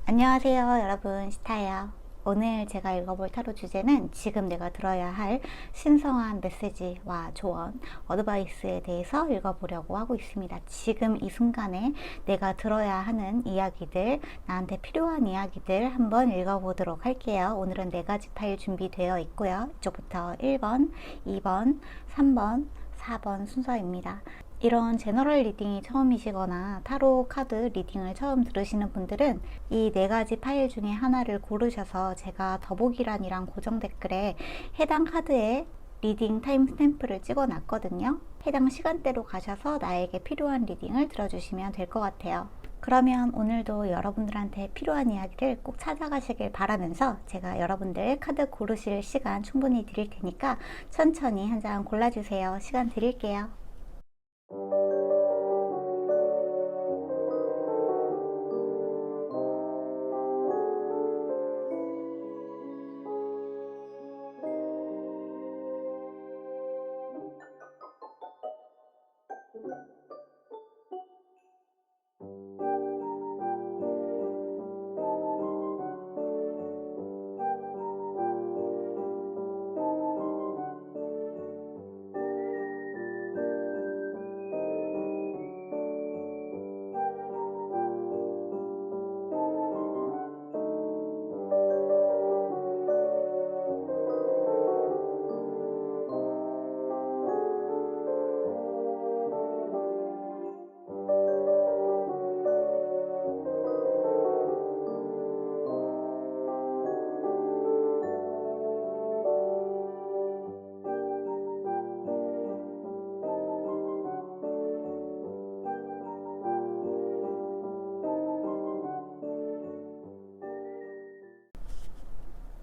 안녕하세요 여러분, 시타예요. 오늘 제가 읽어볼 타로 주제는 지금 내가 들어야 할 신성한 메시지와 조언, 어드바이스에 대해서 읽어보려고 하고 있습니다. 지금 이 순간에 내가 들어야 하는 이야기들, 나한테 필요한 이야기들 한번 읽어보도록 할게요. 오늘은 4가지 파일 준비되어 있고요. 이쪽부터 1번, 2번, 3번, 4번 순서입니다. 이런 제너럴 리딩이 처음이시거나 타로 카드 리딩을 처음 들으시는 분들은 이 4가지 파일 중에 하나를 고르셔서 제가 더보기란이랑 고정 댓글에 해당 카드에 리딩 타임 스탬프를 찍어 놨거든요. 해당 시간대로 가셔서 나에게 필요한 리딩을 들어주시면 될 것 같아요. 그러면 오늘도 여러분들한테 필요한 이야기를 꼭 찾아가시길 바라면서 제가 여러분들 카드 고르실 시간 충분히 드릴 테니까 천천히 한 장 골라주세요. 시간 드릴게요.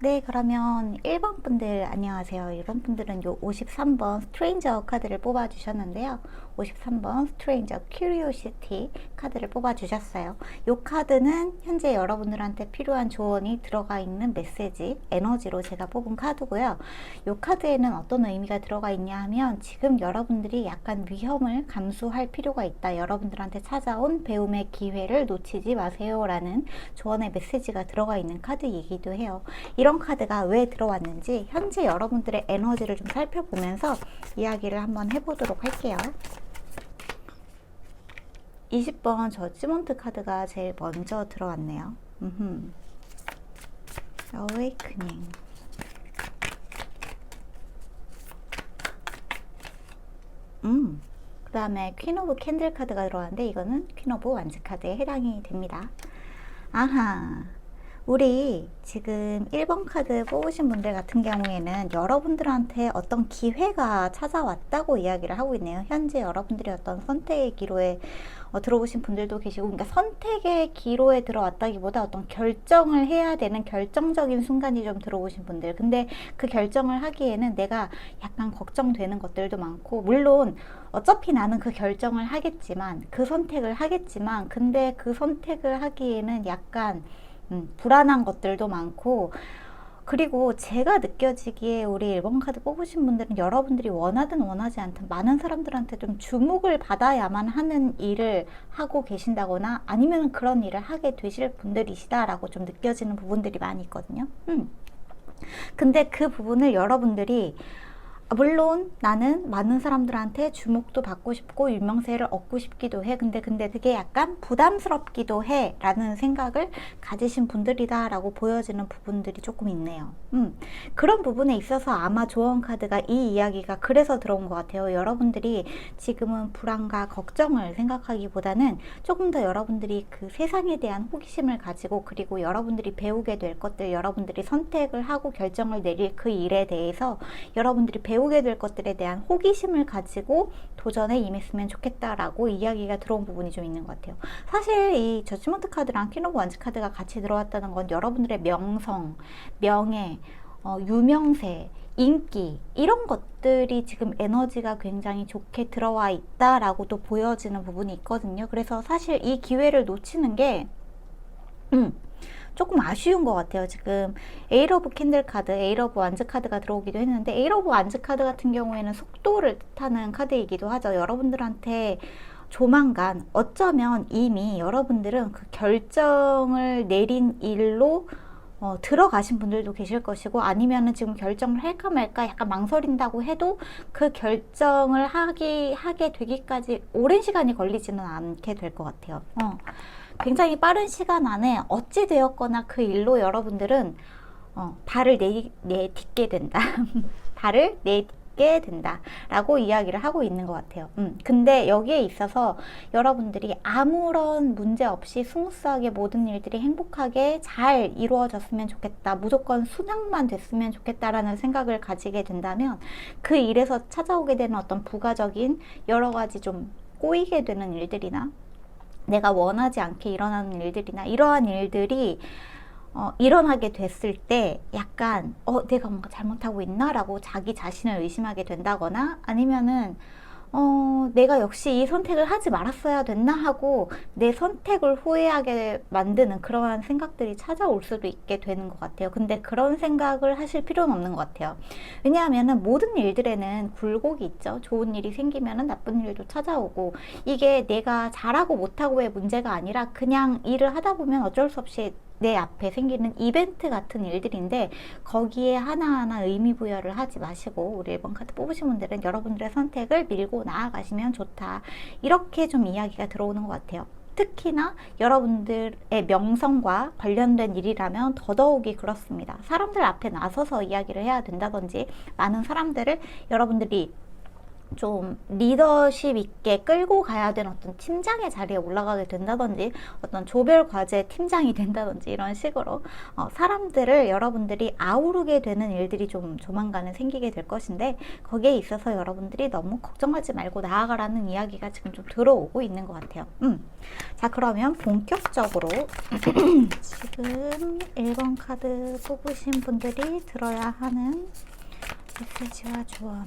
네, 그러면 1번 분들 안녕하세요. 1번 분들은 요 53번 스트레인저 카드를 뽑아주셨는데요. 53번 스트레인저 큐리오시티 카드를 뽑아주셨어요. 요 카드는 현재 여러분들한테 필요한 조언이 들어가 있는 메시지, 에너지로 제가 뽑은 카드고요. 요 카드에는 어떤 의미가 들어가 있냐 하면 지금 여러분들이 약간 위험을 감수할 필요가 있다. 여러분들한테 찾아온 배움의 기회를 놓치지 마세요 라는 조언의 메시지가 들어가 있는 카드이기도 해요. 이런 카드가 왜 들어왔는지 현재 여러분들의 에너지를 좀 살펴보면서 이야기를 한번 해보도록 할게요. 20번 저지먼트 카드가 제일 먼저 들어왔네요. Awakening. 그 다음에 퀸 오브 캔들 카드가 들어왔는데 이거는 퀸 오브 완즈 카드에 해당이 됩니다. 아하, 우리 지금 1번 카드 뽑으신 분들 같은 경우에는 여러분들한테 어떤 기회가 찾아왔다고 이야기를 하고 있네요. 현재 여러분들이 어떤 선택의 기로에 들어오신 분들도 계시고, 그러니까 선택의 기로에 들어왔다기보다 어떤 결정을 해야 되는 결정적인 순간이 좀 들어오신 분들. 근데 그 결정을 하기에는 내가 약간 걱정되는 것들도 많고, 물론 어차피 나는 그 결정을 하겠지만, 그 선택을 하겠지만, 근데 그 선택을 하기에는 약간 불안한 것들도 많고, 그리고 제가 느껴지기에 우리 1번 카드 뽑으신 분들은 여러분들이 원하든 원하지 않든 많은 사람들한테 좀 주목을 받아야만 하는 일을 하고 계신다거나 아니면 그런 일을 하게 되실 분들이시다라고 좀 느껴지는 부분들이 많이 있거든요. 근데 그 부분을 여러분들이 물론 나는 많은 사람들한테 주목도 받고 싶고 유명세를 얻고 싶기도 해. 근데 그게 약간 부담스럽기도 해 라는 생각을 가지신 분들이다 라고 보여지는 부분들이 조금 있네요. 그런 부분에 있어서 아마 조언 카드가 이 이야기가 그래서 들어온 것 같아요. 여러분들이 지금은 불안과 걱정을 생각하기보다는 조금 더 여러분들이 그 세상에 대한 호기심을 가지고, 그리고 여러분들이 배우게 될 것들, 여러분들이 선택을 하고 결정을 내릴 그 일에 대해서 여러분들이 배우게 될 것들에 대한 호기심을 가지고 도전에 임했으면 좋겠다라고 이야기가 들어온 부분이 좀 있는 것 같아요. 사실 이 저지먼트 카드랑 퀸 오브 완즈 카드가 같이 들어왔다는 건 여러분들의 명성, 명예, 유명세, 인기 이런 것들이 지금 에너지가 굉장히 좋게 들어와 있다라고도 보여지는 부분이 있거든요. 그래서 사실 이 기회를 놓치는 게 조금 아쉬운 것 같아요. 지금 에이트 오브 캔들 카드, 에이트 오브 완즈 카드가 들어오기도 했는데 에이트 오브 완즈 카드 같은 경우에는 속도를 뜻하는 카드이기도 하죠. 여러분들한테 조만간 어쩌면 이미 여러분들은 그 결정을 내린 일로 들어가신 분들도 계실 것이고, 아니면은 지금 결정을 할까 말까 약간 망설인다고 해도 그 결정을 하게 되기까지 오랜 시간이 걸리지는 않게 될 것 같아요. 굉장히 빠른 시간 안에 어찌 되었거나 그 일로 여러분들은 발을 내딛게 된다. 발을 내딛게 된다 라고 이야기를 하고 있는 것 같아요. 근데 여기에 있어서 여러분들이 아무런 문제 없이 스무스하게 모든 일들이 행복하게 잘 이루어졌으면 좋겠다, 무조건 순항만 됐으면 좋겠다라는 생각을 가지게 된다면 그 일에서 찾아오게 되는 어떤 부가적인 여러 가지 좀 꼬이게 되는 일들이나 내가 원하지 않게 일어나는 일들이나 이러한 일들이 일어나게 됐을 때 약간 내가 뭔가 잘못하고 있나? 라고 자기 자신을 의심하게 된다거나, 아니면은 내가 역시 이 선택을 하지 말았어야 됐나 하고 내 선택을 후회하게 만드는 그러한 생각들이 찾아올 수도 있게 되는 것 같아요. 근데 그런 생각을 하실 필요는 없는 것 같아요. 왜냐하면은 모든 일들에는 굴곡이 있죠. 좋은 일이 생기면은 나쁜 일도 찾아오고, 이게 내가 잘하고 못하고의 문제가 아니라 그냥 일을 하다 보면 어쩔 수 없이 내 앞에 생기는 이벤트 같은 일들인데, 거기에 하나하나 의미 부여를 하지 마시고 우리 1번 카드 뽑으신 분들은 여러분들의 선택을 밀고 나아가시면 좋다, 이렇게 좀 이야기가 들어오는 것 같아요. 특히나 여러분들의 명성과 관련된 일이라면 더더욱이 그렇습니다. 사람들 앞에 나서서 이야기를 해야 된다든지, 많은 사람들을 여러분들이 좀 리더십 있게 끌고 가야 되는 어떤 팀장의 자리에 올라가게 된다든지, 어떤 조별 과제 팀장이 된다든지, 이런 식으로 사람들을 여러분들이 아우르게 되는 일들이 좀 조만간에 생기게 될 것인데, 거기에 있어서 여러분들이 너무 걱정하지 말고 나아가라는 이야기가 지금 좀 들어오고 있는 것 같아요. 자, 그러면 본격적으로 지금 1번 카드 뽑으신 분들이 들어야 하는 메시지와 조언.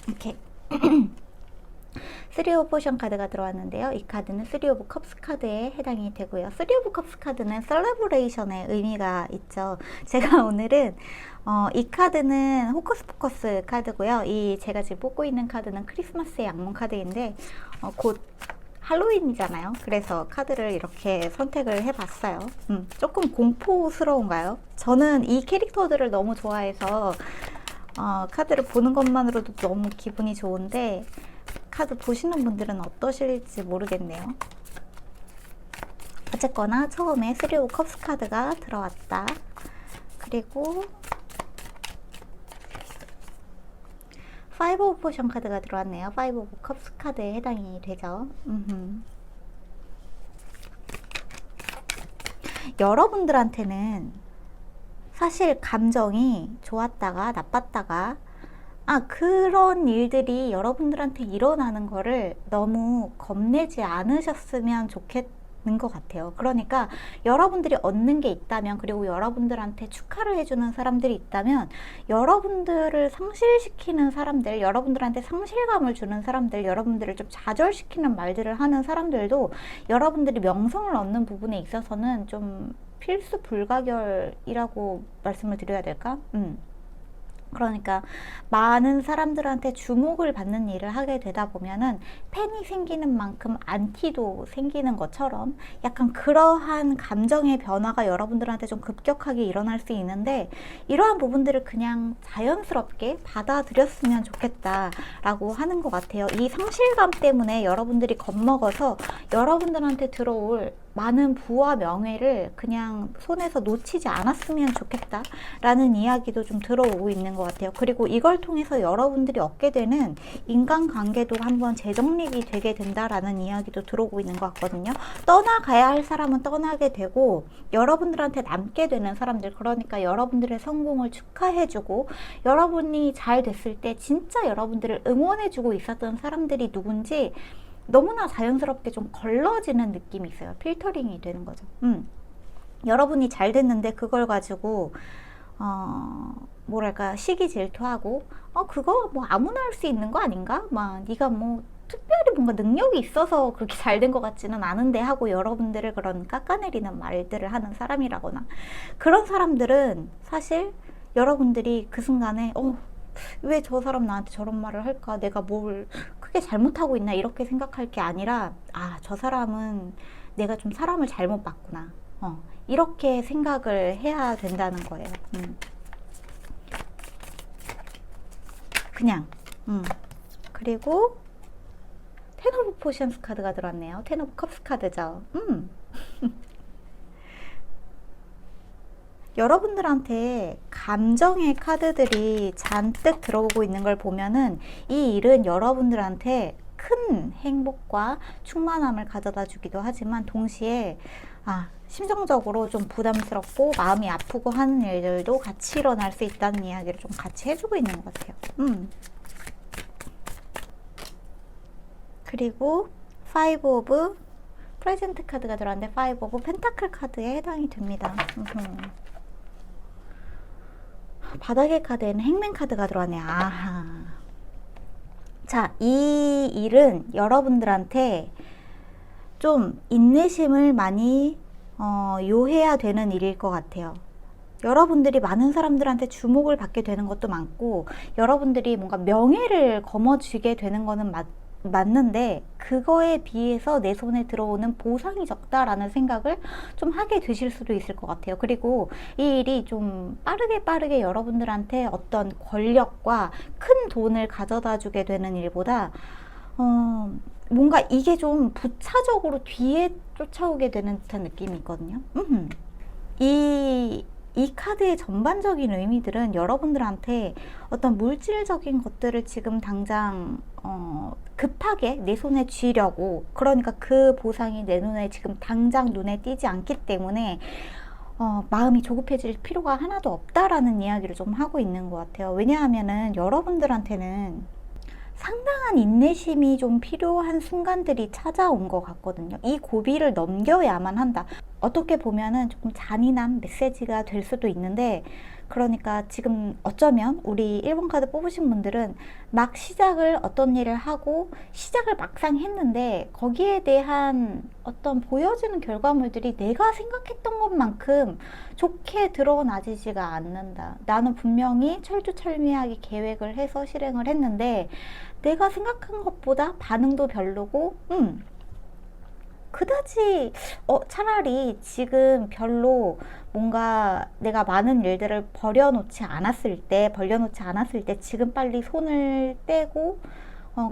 이렇게 3 오브 포션 카드가 들어왔는데요. 이 카드는 3 오브 컵스 카드에 해당이 되고요. 3 오브 컵스 카드는 셀레브레이션의 의미가 있죠. 제가 오늘은 이 카드는 호커스 포커스 카드고요. 이 제가 지금 뽑고 있는 카드는 크리스마스의 악몽 카드인데, 곧 할로윈이잖아요. 그래서 카드를 이렇게 선택을 해봤어요. 조금 공포스러운가요? 저는 이 캐릭터들을 너무 좋아해서 카드를 보는 것만으로도 너무 기분이 좋은데, 카드 보시는 분들은 어떠실지 모르겠네요. 어쨌거나 처음에 3 오브 컵스 카드가 들어왔다. 그리고 5 오브 포션 카드가 들어왔네요. 5 오브 컵스 카드에 해당이 되죠. 여러분들한테는 사실 감정이 좋았다가 나빴다가 그런 일들이 여러분들한테 일어나는 거를 너무 겁내지 않으셨으면 좋겠는 것 같아요. 그러니까 여러분들이 얻는 게 있다면, 그리고 여러분들한테 축하를 해주는 사람들이 있다면, 여러분들을 상실시키는 사람들, 여러분들한테 상실감을 주는 사람들, 여러분들을 좀 좌절시키는 말들을 하는 사람들도 여러분들이 명성을 얻는 부분에 있어서는 좀 필수 불가결이라고 말씀을 드려야 될까? 그러니까 많은 사람들한테 주목을 받는 일을 하게 되다 보면은 팬이 생기는 만큼 안티도 생기는 것처럼 약간 그러한 감정의 변화가 여러분들한테 좀 급격하게 일어날 수 있는데, 이러한 부분들을 그냥 자연스럽게 받아들였으면 좋겠다라고 하는 것 같아요. 이 상실감 때문에 여러분들이 겁먹어서 여러분들한테 들어올 많은 부와 명예를 그냥 손에서 놓치지 않았으면 좋겠다 라는 이야기도 좀 들어오고 있는 것 같아요. 그리고 이걸 통해서 여러분들이 얻게 되는 인간관계도 한번 재정립이 되게 된다라는 이야기도 들어오고 있는 것 같거든요. 떠나가야 할 사람은 떠나게 되고, 여러분들한테 남게 되는 사람들, 그러니까 여러분들의 성공을 축하해주고 여러분이 잘 됐을 때 진짜 여러분들을 응원해주고 있었던 사람들이 누군지 너무나 자연스럽게 좀 걸러지는 느낌이 있어요. 필터링이 되는 거죠. 여러분이 잘 됐는데 그걸 가지고 뭐랄까 시기 질투하고 그거 뭐 아무나 할 수 있는 거 아닌가? 막 네가 뭐 특별히 뭔가 능력이 있어서 그렇게 잘 된 것 같지는 않은데 하고 여러분들을 그런 깎아내리는 말들을 하는 사람이라거나, 그런 사람들은 사실 여러분들이 그 순간에 왜 저 사람 나한테 저런 말을 할까? 내가 뭘 크게 잘못하고 있나 이렇게 생각할 게 아니라 아, 저 사람은 내가 좀 사람을 잘못 봤구나. 이렇게 생각을 해야 된다는 거예요. 그냥. 그리고 텐 오브 포션스 카드가 들어왔네요. 텐 오브 컵스 카드죠. 여러분들한테 감정의 카드들이 잔뜩 들어오고 있는 걸 보면은 이 일은 여러분들한테 큰 행복과 충만함을 가져다 주기도 하지만 동시에 심정적으로 좀 부담스럽고 마음이 아프고 하는 일들도 같이 일어날 수 있다는 이야기를 좀 같이 해주고 있는 것 같아요. 그리고 5 오브 프레젠트 카드가 들어왔는데 5 오브 펜타클 카드에 해당이 됩니다. 바닥의 카드에는 행맨 카드가 들어왔네요. 아하. 자, 이 일은 여러분들한테 좀 인내심을 많이 요해야 되는 일일 것 같아요. 여러분들이 많은 사람들한테 주목을 받게 되는 것도 많고 여러분들이 뭔가 명예를 거머쥐게 되는 거는 맞는데 그거에 비해서 내 손에 들어오는 보상이 적다라는 생각을 좀 하게 되실 수도 있을 것 같아요. 그리고 이 일이 좀 빠르게 여러분들한테 어떤 권력과 큰 돈을 가져다 주게 되는 일보다 뭔가 이게 좀 부차적으로 뒤에 쫓아오게 되는 듯한 느낌이 있거든요. 이 카드의 전반적인 의미들은 여러분들한테 어떤 물질적인 것들을 지금 당장 급하게 내 손에 쥐려고, 그러니까 그 보상이 내 눈에 지금 당장 눈에 띄지 않기 때문에 마음이 조급해질 필요가 하나도 없다라는 이야기를 좀 하고 있는 것 같아요. 왜냐하면은 여러분들한테는 상당한 인내심이 좀 필요한 순간들이 찾아온 것 같거든요. 이 고비를 넘겨야만 한다. 어떻게 보면은 조금 잔인한 메시지가 될 수도 있는데, 그러니까 지금 어쩌면 우리 1번 카드 뽑으신 분들은 막 시작을 어떤 일을 하고 시작을 막상 했는데 거기에 대한 어떤 보여지는 결과물들이 내가 생각했던 것만큼 좋게 드러나지가 않는다. 나는 분명히 철두철미하게 계획을 해서 실행을 했는데 내가 생각한 것보다 반응도 별로고 그다지 차라리 지금 별로 뭔가 내가 많은 일들을 벌려놓지 않았을 때 지금 빨리 손을 떼고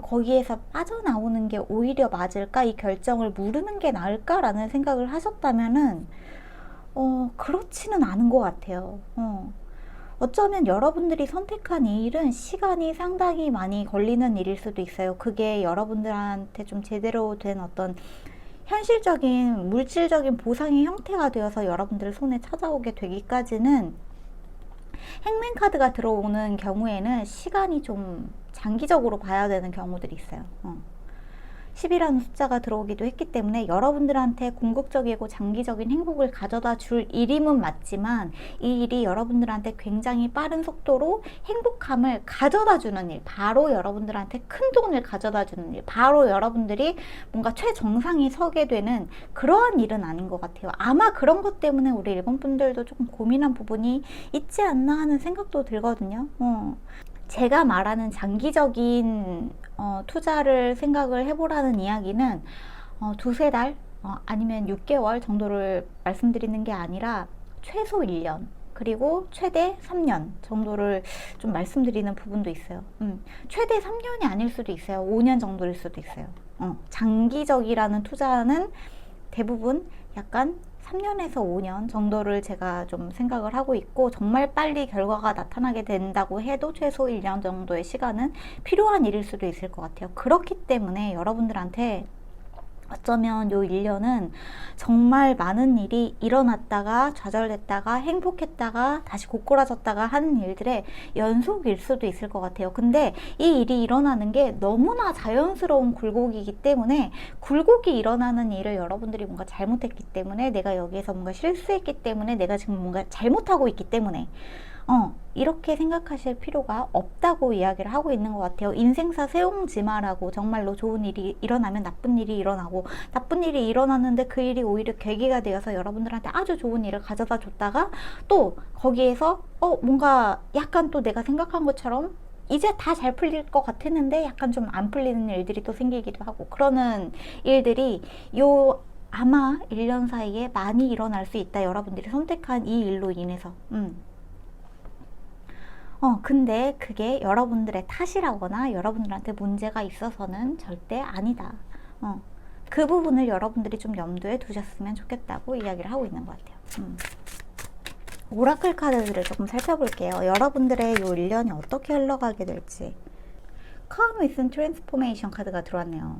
거기에서 빠져나오는 게 오히려 맞을까, 이 결정을 무르는 게 나을까라는 생각을 하셨다면은 그렇지는 않은 것 같아요. 어쩌면 여러분들이 선택한 이 일은 시간이 상당히 많이 걸리는 일일 수도 있어요. 그게 여러분들한테 좀 제대로 된 어떤 현실적인 물질적인 보상의 형태가 되어서 여러분들 손에 찾아오게 되기까지는, 행맨 카드가 들어오는 경우에는 시간이 좀 장기적으로 봐야 되는 경우들이 있어요. 10이라는 숫자가 들어오기도 했기 때문에 여러분들한테 궁극적이고 장기적인 행복을 가져다 줄 일임은 맞지만 이 일이 여러분들한테 굉장히 빠른 속도로 행복함을 가져다 주는 일, 바로 여러분들한테 큰 돈을 가져다 주는 일, 바로 여러분들이 뭔가 최정상에 서게 되는 그러한 일은 아닌 것 같아요. 아마 그런 것 때문에 우리 일본 분들도 조금 고민한 부분이 있지 않나 하는 생각도 들거든요. 제가 말하는 장기적인 투자를 생각을 해보라는 이야기는 두세 달 아니면 6개월 정도를 말씀드리는 게 아니라 최소 1년 그리고 최대 3년 정도를 좀 말씀드리는 부분도 있어요. 최대 3년이 아닐 수도 있어요. 5년 정도일 수도 있어요. 장기적이라는 투자는 대부분 약간 3년에서 5년 정도를 제가 좀 생각을 하고 있고, 정말 빨리 결과가 나타나게 된다고 해도 최소 1년 정도의 시간은 필요한 일일 수도 있을 것 같아요. 그렇기 때문에 여러분들한테 어쩌면 요 1년은 정말 많은 일이 일어났다가 좌절됐다가 행복했다가 다시 고꾸라졌다가 하는 일들의 연속일 수도 있을 것 같아요. 근데 이 일이 일어나는 게 너무나 자연스러운 굴곡이기 때문에, 굴곡이 일어나는 일을 여러분들이 뭔가 잘못했기 때문에, 내가 여기에서 뭔가 실수했기 때문에, 내가 지금 뭔가 잘못하고 있기 때문에 이렇게 생각하실 필요가 없다고 이야기를 하고 있는 것 같아요. 인생사 세옹지마라고, 정말로 좋은 일이 일어나면 나쁜 일이 일어나고, 나쁜 일이 일어났는데 그 일이 오히려 계기가 되어서 여러분들한테 아주 좋은 일을 가져다 줬다가 또 거기에서 뭔가 약간 또 내가 생각한 것처럼 이제 다 잘 풀릴 것 같았는데 약간 좀 안 풀리는 일들이 또 생기기도 하고, 그러는 일들이 아마 1년 사이에 많이 일어날 수 있다. 여러분들이 선택한 이 일로 인해서. 근데 그게 여러분들의 탓이라거나 여러분들한테 문제가 있어서는 절대 아니다. 그 부분을 여러분들이 좀 염두에 두셨으면 좋겠다고 이야기를 하고 있는 것 같아요. 오라클 카드들을 조금 살펴볼게요. 여러분들의 이 1년이 어떻게 흘러가게 될지. Calm with Transformation 카드가 들어왔네요.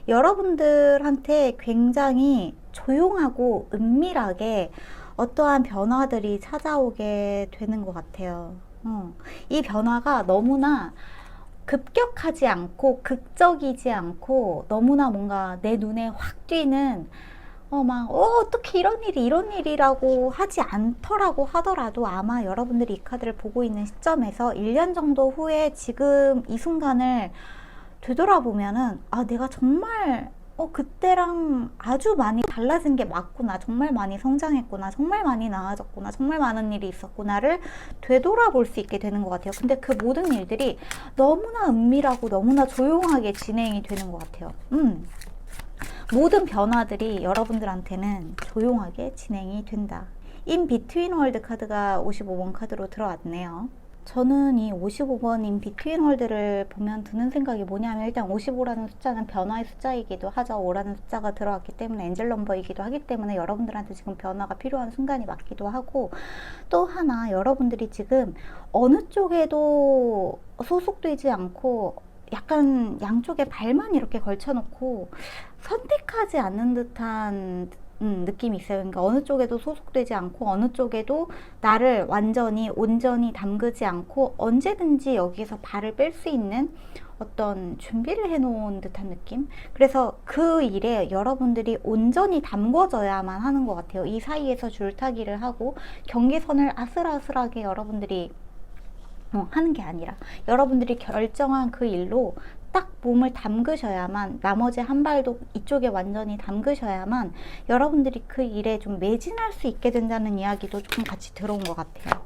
여러분들한테 굉장히 조용하고 은밀하게 어떠한 변화들이 찾아오게 되는 것 같아요. 이 변화가 너무나 급격하지 않고 극적이지 않고 너무나 뭔가 내 눈에 확 띄는 어떻게 이런 일이라고 하지 않더라고 하더라도 아마 여러분들이 이 카드를 보고 있는 시점에서 1년 정도 후에 지금 이 순간을 되돌아보면은 내가 정말 그때랑 아주 많이 달라진 게 맞구나, 정말 많이 성장했구나, 정말 많이 나아졌구나, 정말 많은 일이 있었구나를 되돌아볼 수 있게 되는 것 같아요. 근데 그 모든 일들이 너무나 은밀하고 너무나 조용하게 진행이 되는 것 같아요. 모든 변화들이 여러분들한테는 조용하게 진행이 된다. In Between World 카드가 55번 카드로 들어왔네요. 저는 이 55번 In Between World를 보면 드는 생각이 뭐냐면, 일단 55라는 숫자는 변화의 숫자이기도 하죠. 5라는 숫자가 들어왔기 때문에 엔젤 넘버이기도 하기 때문에 여러분들한테 지금 변화가 필요한 순간이 맞기도 하고, 또 하나 여러분들이 지금 어느 쪽에도 소속되지 않고 약간 양쪽에 발만 이렇게 걸쳐놓고 선택하지 않는 듯한 느낌이 있어요. 그러니까 어느 쪽에도 소속되지 않고 어느 쪽에도 나를 완전히 온전히 담그지 않고 언제든지 여기에서 발을 뺄 수 있는 어떤 준비를 해놓은 듯한 느낌? 그래서 그 일에 여러분들이 온전히 담궈져야만 하는 것 같아요. 이 사이에서 줄타기를 하고 경계선을 아슬아슬하게 여러분들이 하는 게 아니라 여러분들이 결정한 그 일로 딱 몸을 담그셔야만, 나머지 한 발도 이쪽에 완전히 담그셔야만 여러분들이 그 일에 좀 매진할 수 있게 된다는 이야기도 조금 같이 들어온 것 같아요.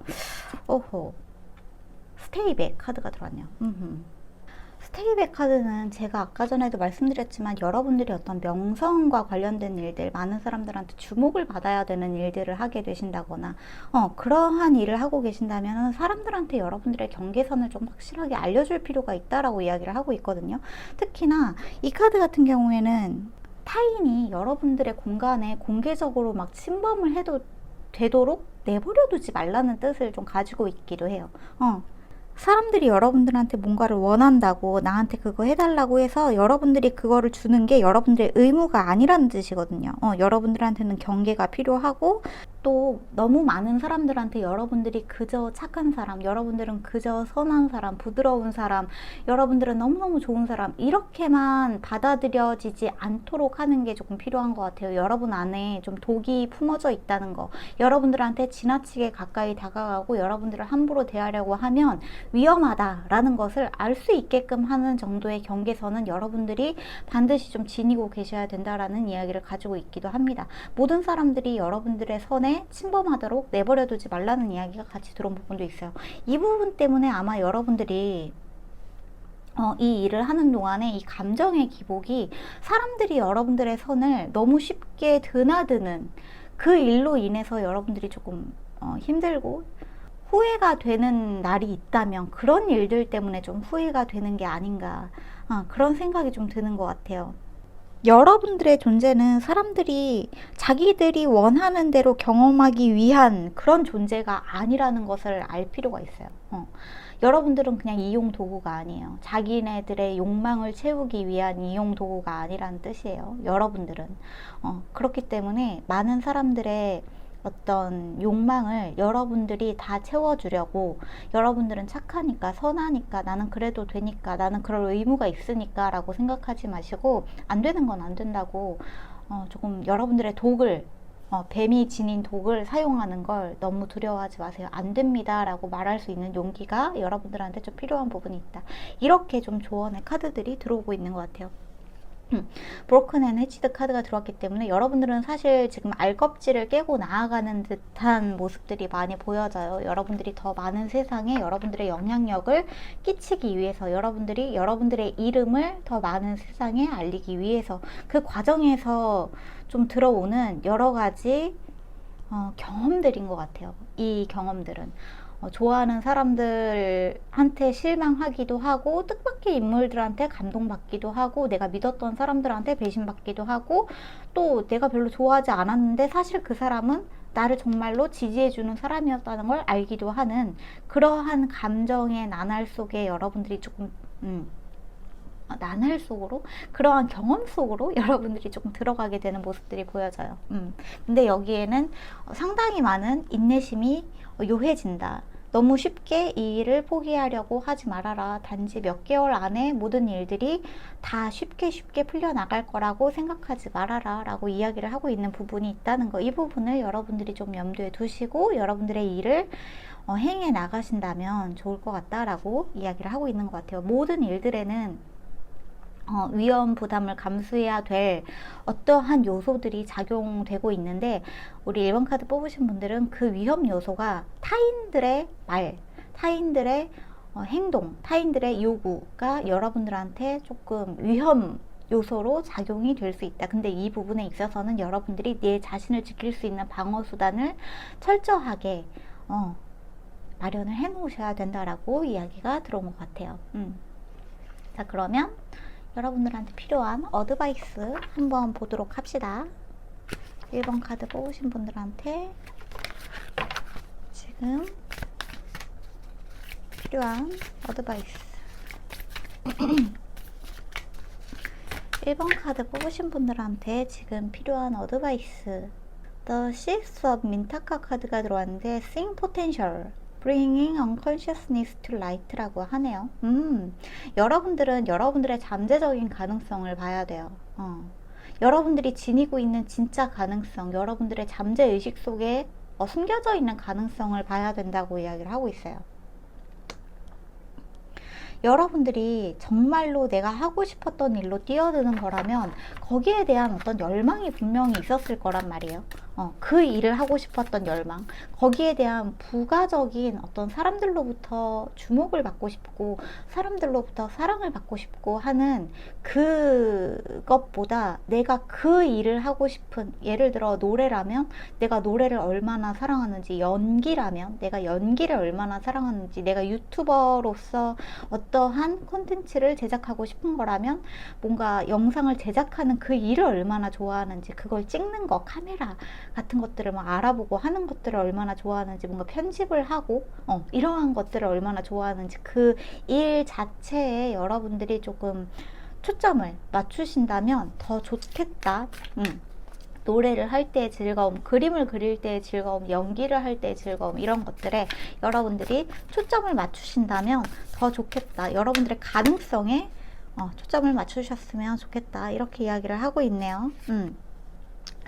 스테이백 카드가 들어왔네요. 스테이백 카드는 제가 아까 전에도 말씀드렸지만 여러분들이 어떤 명성과 관련된 일들, 많은 사람들한테 주목을 받아야 되는 일들을 하게 되신다거나 그러한 일을 하고 계신다면 사람들한테 여러분들의 경계선을 좀 확실하게 알려줄 필요가 있다라고 이야기를 하고 있거든요. 특히나 이 카드 같은 경우에는 타인이 여러분들의 공간에 공개적으로 막 침범을 해도 되도록 내버려두지 말라는 뜻을 좀 가지고 있기도 해요. 사람들이 여러분들한테 뭔가를 원한다고, 나한테 그거 해달라고 해서 여러분들이 그거를 주는 게 여러분들의 의무가 아니라는 뜻이거든요. 여러분들한테는 경계가 필요하고, 또 너무 많은 사람들한테 여러분들이 그저 착한 사람, 여러분들은 그저 선한 사람, 부드러운 사람, 여러분들은 너무너무 좋은 사람, 이렇게만 받아들여지지 않도록 하는 게 조금 필요한 것 같아요. 여러분 안에 좀 독이 품어져 있다는 거, 여러분들한테 지나치게 가까이 다가가고 여러분들을 함부로 대하려고 하면 위험하다라는 것을 알 수 있게끔 하는 정도의 경계선은 여러분들이 반드시 좀 지니고 계셔야 된다라는 이야기를 가지고 있기도 합니다. 모든 사람들이 여러분들의 선에 침범하도록 내버려두지 말라는 이야기가 같이 들어온 부분도 있어요. 이 부분 때문에 아마 여러분들이 이 일을 하는 동안에 이 감정의 기복이 사람들이 여러분들의 선을 너무 쉽게 드나드는 그 일로 인해서 여러분들이 조금 힘들고 후회가 되는 날이 있다면 그런 일들 때문에 좀 후회가 되는 게 아닌가, 그런 생각이 좀 드는 것 같아요. 여러분들의 존재는 사람들이 자기들이 원하는 대로 경험하기 위한 그런 존재가 아니라는 것을 알 필요가 있어요. 여러분들은 그냥 이용 도구가 아니에요. 자기네들의 욕망을 채우기 위한 이용 도구가 아니라는 뜻이에요. 여러분들은. 그렇기 때문에 많은 사람들의 어떤 욕망을 여러분들이 다 채워주려고, 여러분들은 착하니까, 선하니까, 나는 그래도 되니까, 나는 그럴 의무가 있으니까 라고 생각하지 마시고, 안 되는 건 안 된다고 조금 여러분들의 독을, 뱀이 지닌 독을 사용하는 걸 너무 두려워하지 마세요. 안 됩니다 라고 말할 수 있는 용기가 여러분들한테 좀 필요한 부분이 있다. 이렇게 좀 조언의 카드들이 들어오고 있는 것 같아요. 브로큰 앤 해치드 카드가 들어왔기 때문에 여러분들은 사실 지금 알껍질을 깨고 나아가는 듯한 모습들이 많이 보여져요. 여러분들이 더 많은 세상에 여러분들의 영향력을 끼치기 위해서, 여러분들이 여러분들의 이름을 더 많은 세상에 알리기 위해서, 그 과정에서 좀 들어오는 여러 가지 경험들인 것 같아요. 이 경험들은 좋아하는 사람들한테 실망하기도 하고, 뜻밖의 인물들한테 감동받기도 하고, 내가 믿었던 사람들한테 배신받기도 하고, 또 내가 별로 좋아하지 않았는데 사실 그 사람은 나를 정말로 지지해주는 사람이었다는 걸 알기도 하는, 그러한 감정의 나날 속에 여러분들이 조금 나날 속으로, 그러한 경험 속으로 여러분들이 조금 들어가게 되는 모습들이 보여져요. 근데 여기에는 상당히 많은 인내심이 요해진다. 너무 쉽게 이 일을 포기하려고 하지 말아라. 단지 몇 개월 안에 모든 일들이 다 쉽게 풀려나갈 거라고 생각하지 말아라 라고 이야기를 하고 있는 부분이 있다는 거, 이 부분을 여러분들이 좀 염두에 두시고 여러분들의 일을 행해 나가신다면 좋을 것 같다라고 이야기를 하고 있는 것 같아요. 모든 일들에는 위험 부담을 감수해야 될 어떠한 요소들이 작용되고 있는데, 우리 1번 카드 뽑으신 분들은 그 위험 요소가 타인들의 말, 타인들의 행동, 타인들의 요구가 여러분들한테 조금 위험 요소로 작용이 될 수 있다. 근데 이 부분에 있어서는 여러분들이 내 자신을 지킬 수 있는 방어 수단을 철저하게 마련을 해 놓으셔야 된다라고 이야기가 들어온 것 같아요. 자, 그러면 여러분들한테 필요한 어드바이스 한번 보도록 합시다. 1번 카드 뽑으신 분들한테 지금 필요한 어드바이스. 1번 카드 뽑으신 분들한테 지금 필요한 어드바이스. The Six of 민타카 카드가 들어왔는데 Seeing Potential, Bringing Unconsciousness to Light라고 하네요. 여러분들은 여러분들의 잠재적인 가능성을 봐야 돼요. 여러분들이 지니고 있는 진짜 가능성, 여러분들의 잠재의식 속에 숨겨져 있는 가능성을 봐야 된다고 이야기를 하고 있어요. 여러분들이 정말로 내가 하고 싶었던 일로 뛰어드는 거라면 거기에 대한 어떤 열망이 분명히 있었을 거란 말이에요. 그 일을 하고 싶었던 열망, 거기에 대한 부가적인 어떤 사람들로부터 주목을 받고 싶고 사람들로부터 사랑을 받고 싶고 하는 그것보다 내가 그 일을 하고 싶은, 예를 들어 노래라면 내가 노래를 얼마나 사랑하는지, 연기라면 내가 연기를 얼마나 사랑하는지, 내가 유튜버로서 어떠한 콘텐츠를 제작하고 싶은 거라면 뭔가 영상을 제작하는 그 일을 얼마나 좋아하는지, 그걸 찍는 거, 카메라 같은 것들을 막 알아보고 하는 것들을 얼마나 좋아하는지, 뭔가 편집을 하고 이러한 것들을 얼마나 좋아하는지, 그 일 자체에 여러분들이 조금 초점을 맞추신다면 더 좋겠다. 노래를 할 때의 즐거움, 그림을 그릴 때의 즐거움, 연기를 할 때의 즐거움, 이런 것들에 여러분들이 초점을 맞추신다면 더 좋겠다. 여러분들의 가능성에 초점을 맞추셨으면 좋겠다. 이렇게 이야기를 하고 있네요.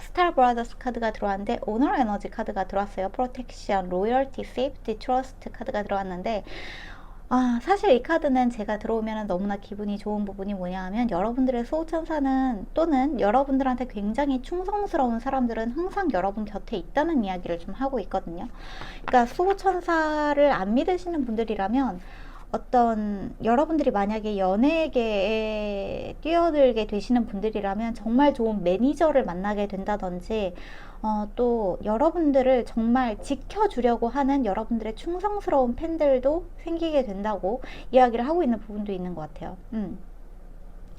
스타 브라더스 카드가 들어왔는데 오너 에너지 카드가 들어왔어요. 프로텍션, 로열티, 세이프티, 트러스트 카드가 들어왔는데 사실 이 카드는 제가 들어오면 너무나 기분이 좋은 부분이 뭐냐 하면, 여러분들의 수호천사는, 또는 여러분들한테 굉장히 충성스러운 사람들은 항상 여러분 곁에 있다는 이야기를 좀 하고 있거든요. 그러니까 수호천사를 안 믿으시는 분들이라면, 어떤 여러분들이 만약에 연예계에 뛰어들게 되시는 분들이라면 정말 좋은 매니저를 만나게 된다든지, 또 여러분들을 정말 지켜주려고 하는 여러분들의 충성스러운 팬들도 생기게 된다고 이야기를 하고 있는 부분도 있는 것 같아요.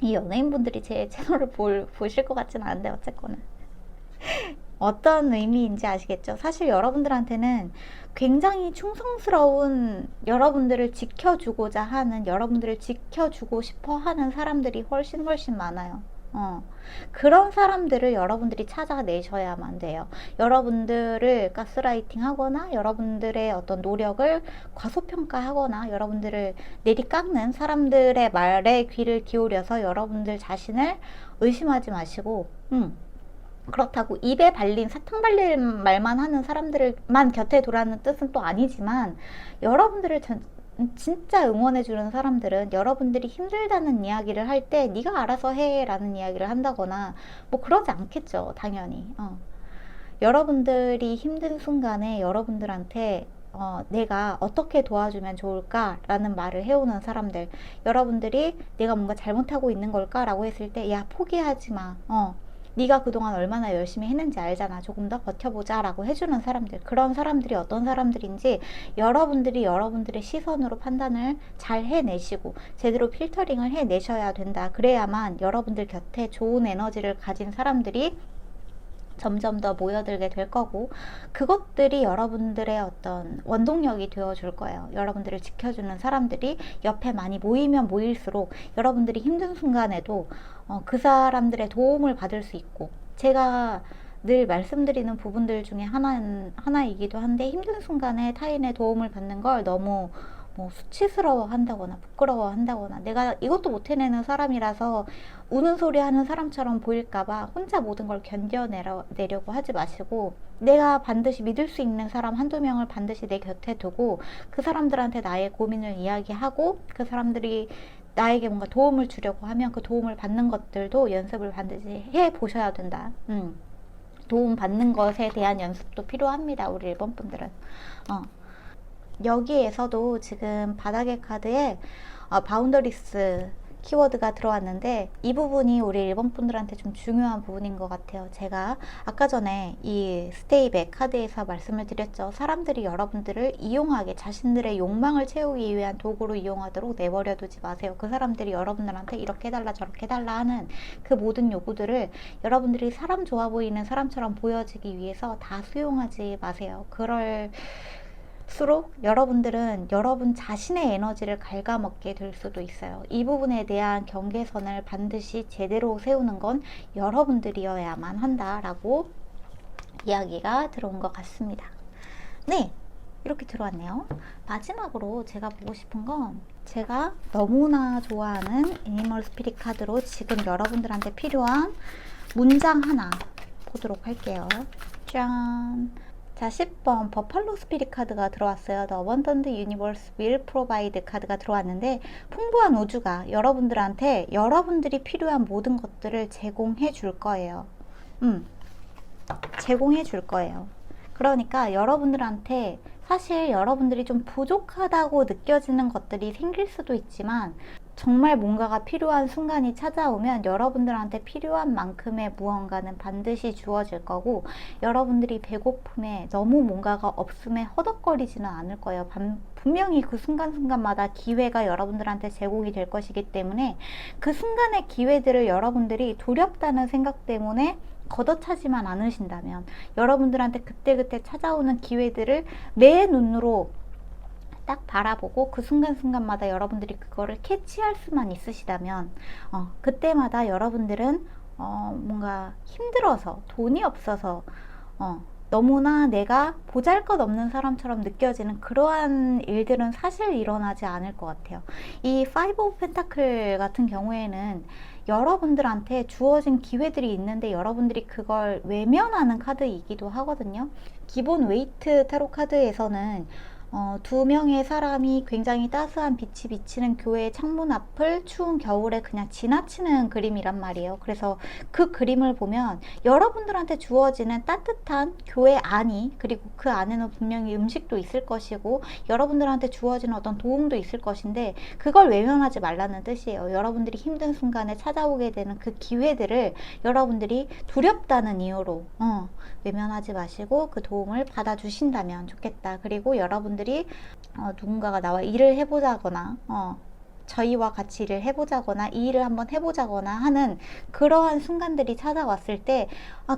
이 연예인분들이 제 채널을 보실 것 같지는 않은데 어쨌거나 어떤 의미인지 아시겠죠? 사실 여러분들한테는 굉장히 충성스러운, 여러분들을 지켜주고자 하는, 여러분들을 지켜주고 싶어 하는 사람들이 훨씬 많아요. 그런 사람들을 여러분들이 찾아내셔야만 돼요. 여러분들을 가스라이팅 하거나 여러분들의 어떤 노력을 과소평가하거나 여러분들을 내리깎는 사람들의 말에 귀를 기울여서 여러분들 자신을 의심하지 마시고, 그렇다고 입에 발린, 사탕 발린 말만 하는 사람들만 곁에 두라는 뜻은 또 아니지만, 여러분들을 진짜 응원해주는 사람들은 여러분들이 힘들다는 이야기를 할 때 네가 알아서 해 라는 이야기를 한다거나 뭐 그러지 않겠죠, 당연히. 여러분들이 힘든 순간에 여러분들한테 내가 어떻게 도와주면 좋을까 라는 말을 해오는 사람들, 여러분들이 내가 뭔가 잘못하고 있는 걸까 라고 했을 때 야, 포기하지 마, 네가 그동안 얼마나 열심히 했는지 알잖아, 조금 더 버텨보자 라고 해주는 사람들, 그런 사람들이 어떤 사람들인지 여러분들이 여러분들의 시선으로 판단을 잘 해내시고 제대로 필터링을 해내셔야 된다. 그래야만 여러분들 곁에 좋은 에너지를 가진 사람들이 점점 더 모여들게 될 거고, 그것들이 여러분들의 어떤 원동력이 되어줄 거예요. 여러분들을 지켜주는 사람들이 옆에 많이 모이면 모일수록 여러분들이 힘든 순간에도 그 사람들의 도움을 받을 수 있고, 제가 늘 말씀드리는 부분들 중에 하나이기도 한데, 힘든 순간에 타인의 도움을 받는 걸 너무 뭐 수치스러워 한다거나 부끄러워 한다거나 내가 이것도 못 해내는 사람이라서 우는 소리 하는 사람처럼 보일까봐 혼자 모든 걸 견뎌내려고 하지 마시고, 내가 반드시 믿을 수 있는 사람 한두 명을 반드시 내 곁에 두고 그 사람들한테 나의 고민을 이야기하고 그 사람들이 나에게 뭔가 도움을 주려고 하면 그 도움을 받는 것들도 연습을 반드시 해 보셔야 된다. 도움 받는 것에 대한 연습도 필요합니다, 우리 1번 분들은. 여기에서도 지금 바닥의 카드에 바운더리스 키워드가 들어왔는데, 이 부분이 우리 1번 분들한테 좀 중요한 부분인 것 같아요. 제가 아까 전에 이 스테이백 카드에서 말씀을 드렸죠. 사람들이 여러분들을 이용하게, 자신들의 욕망을 채우기 위한 도구로 이용하도록 내버려 두지 마세요. 그 사람들이 여러분들한테 이렇게 해달라 저렇게 해달라 하는 그 모든 요구들을 여러분들이 사람 좋아 보이는 사람처럼 보여지기 위해서 다 수용하지 마세요. 수록 여러분들은 여러분 자신의 에너지를 갉아먹게 될 수도 있어요. 이 부분에 대한 경계선을 반드시 제대로 세우는 건 여러분들이어야만 한다라고 이야기가 들어온 것 같습니다. 네, 이렇게 들어왔네요. 마지막으로 제가 보고 싶은 건, 제가 너무나 좋아하는 애니멀 스피릿 카드로 지금 여러분들한테 필요한 문장 하나 보도록 할게요. 짠! 자, 10번 버팔로 스피릿 카드가 들어왔어요. The Abundant Universe Will Provide 카드가 들어왔는데, 풍부한 우주가 여러분들한테 여러분들이 필요한 모든 것들을 제공해 줄 거예요. 제공해 줄 거예요. 그러니까 여러분들한테 사실 여러분들이 좀 부족하다고 느껴지는 것들이 생길 수도 있지만, 정말 뭔가가 필요한 순간이 찾아오면 여러분들한테 필요한 만큼의 무언가는 반드시 주어질 거고, 여러분들이 배고픔에 너무 뭔가가 없음에 허덕거리지는 않을 거예요. 분명히 그 순간순간마다 기회가 여러분들한테 제공이 될 것이기 때문에, 그 순간의 기회들을 여러분들이 두렵다는 생각 때문에 걷어차지만 않으신다면, 여러분들한테 그때그때 찾아오는 기회들을 매 눈으로 딱 바라보고 그 순간순간마다 여러분들이 그거를 캐치할 수만 있으시다면, 그때마다 여러분들은 뭔가 힘들어서, 돈이 없어서, 너무나 내가 보잘것없는 사람처럼 느껴지는 그러한 일들은 사실 일어나지 않을 것 같아요. 이 파이브 오브 펜타클 같은 경우에는 여러분들한테 주어진 기회들이 있는데 여러분들이 그걸 외면하는 카드이기도 하거든요. 기본 웨이트 타로 카드에서는 두 명의 사람이 굉장히 따스한 빛이 비치는 교회의 창문 앞을 추운 겨울에 그냥 지나치는 그림이란 말이에요. 그래서 그 그림을 보면 여러분들한테 주어지는 따뜻한 교회 안이, 그리고 그 안에는 분명히 음식도 있을 것이고 여러분들한테 주어지는 어떤 도움도 있을 것인데, 그걸 외면하지 말라는 뜻이에요. 여러분들이 힘든 순간에 찾아오게 되는 그 기회들을 여러분들이 두렵다는 이유로 외면하지 마시고 그 도움을 받아주신다면 좋겠다. 그리고 여러분들이 누군가가 나와 일을 해보자거나 저희와 같이 일을 해보자거나 이 일을 한번 해보자거나 하는 그러한 순간들이 찾아왔을 때,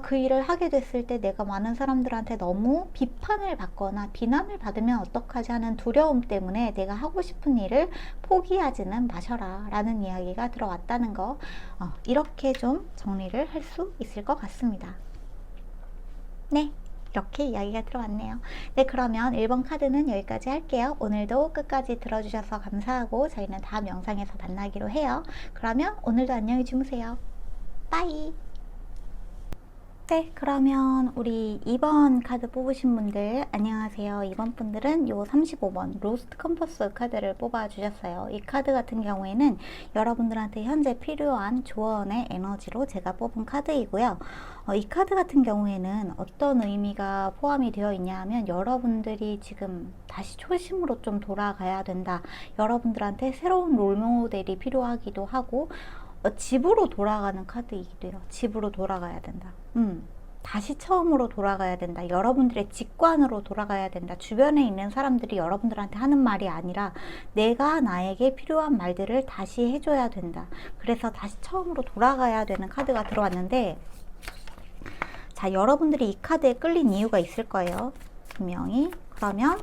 그 일을 하게 됐을 때 내가 많은 사람들한테 너무 비판을 받거나 비난을 받으면 어떡하지 하는 두려움 때문에 내가 하고 싶은 일을 포기하지는 마셔라 라는 이야기가 들어왔다는 거, 이렇게 좀 정리를 할 수 있을 것 같습니다. 네, 이렇게 이야기가 들어왔네요. 네, 그러면 1번 카드는 여기까지 할게요. 오늘도 끝까지 들어주셔서 감사하고 저희는 다음 영상에서 만나기로 해요. 그러면 오늘도 안녕히 주무세요. 빠이. 네, 그러면 우리 2번 카드 뽑으신 분들 안녕하세요. 이번 분들은 요 35번 로스트 컴퍼스 카드를 뽑아주셨어요. 이 카드 같은 경우에는 여러분들한테 현재 필요한 조언의 에너지로 제가 뽑은 카드이고요. 이 카드 같은 경우에는 어떤 의미가 포함이 되어 있냐 하면 여러분들이 지금 다시 초심으로 좀 돌아가야 된다. 여러분들한테 새로운 롤모델이 필요하기도 하고 집으로 돌아가는 카드이기도 해요. 집으로 돌아가야 된다. 다시 처음으로 돌아가야 된다. 여러분들의 직관으로 돌아가야 된다. 주변에 있는 사람들이 여러분들한테 하는 말이 아니라 내가 나에게 필요한 말들을 다시 해줘야 된다. 그래서 다시 처음으로 돌아가야 되는 카드가 들어왔는데, 자, 여러분들이 이 카드에 끌린 이유가 있을 거예요. 분명히. 그러면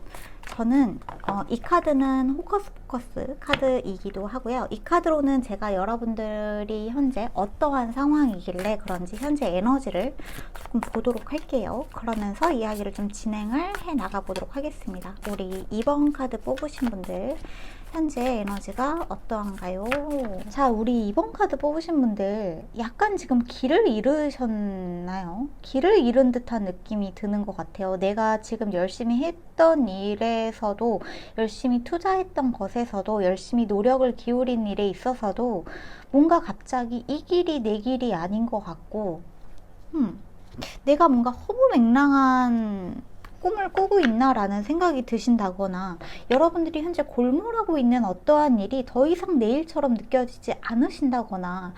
저는 이 카드는 호커스 포커스 카드이기도 하고요. 이 카드로는 제가 여러분들이 현재 어떠한 상황이길래 그런지 현재 에너지를 조금 보도록 할게요. 그러면서 이야기를 좀 진행을 해 나가 보도록 하겠습니다. 우리 2번 카드 뽑으신 분들 현재 에너지가 어떠한가요? 자, 우리 2번 카드 뽑으신 분들 약간 지금 길을 잃으셨나요? 길을 잃은 듯한 느낌이 드는 것 같아요. 내가 지금 열심히 했던 일에서도, 열심히 투자했던 것에서도, 열심히 노력을 기울인 일에 있어서도 뭔가 갑자기 이 길이 내 길이 아닌 것 같고, 내가 뭔가 허무맹랑한 꿈을 꾸고 있나라는 생각이 드신다거나, 여러분들이 현재 골몰하고 있는 어떠한 일이 더 이상 내 일처럼 느껴지지 않으신다거나,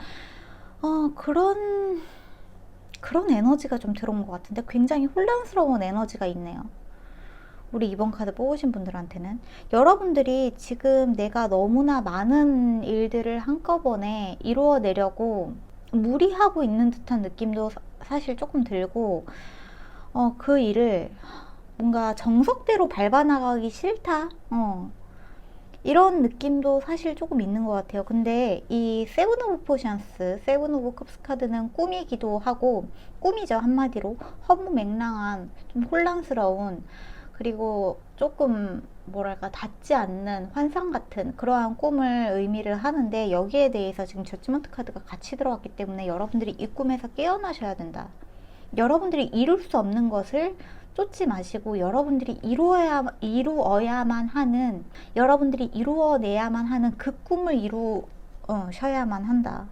그런 에너지가 좀 들어온 것 같은데 굉장히 혼란스러운 에너지가 있네요. 우리 2번 카드 뽑으신 분들한테는 여러분들이 지금 내가 너무나 많은 일들을 한꺼번에 이루어내려고 무리하고 있는 듯한 느낌도 사실 조금 들고, 그 일을 뭔가 정석대로 밟아나가기 싫다, 이런 느낌도 사실 조금 있는 것 같아요. 근데 이 세븐 오브 포션스, 세븐 오브 컵스 카드는 꿈이기도 하고, 꿈이죠. 한마디로 허무맹랑한, 좀 혼란스러운, 그리고 조금 뭐랄까 닿지 않는 환상 같은 그러한 꿈을 의미를 하는데, 여기에 대해서 지금 저지먼트 카드가 같이 들어왔기 때문에 여러분들이 이 꿈에서 깨어나셔야 된다. 여러분들이 이룰 수 없는 것을 쫓지 마시고 여러분들이 이루어야만 하는, 여러분들이 이루어내야만 하는 그 꿈을 이루셔야만 한다.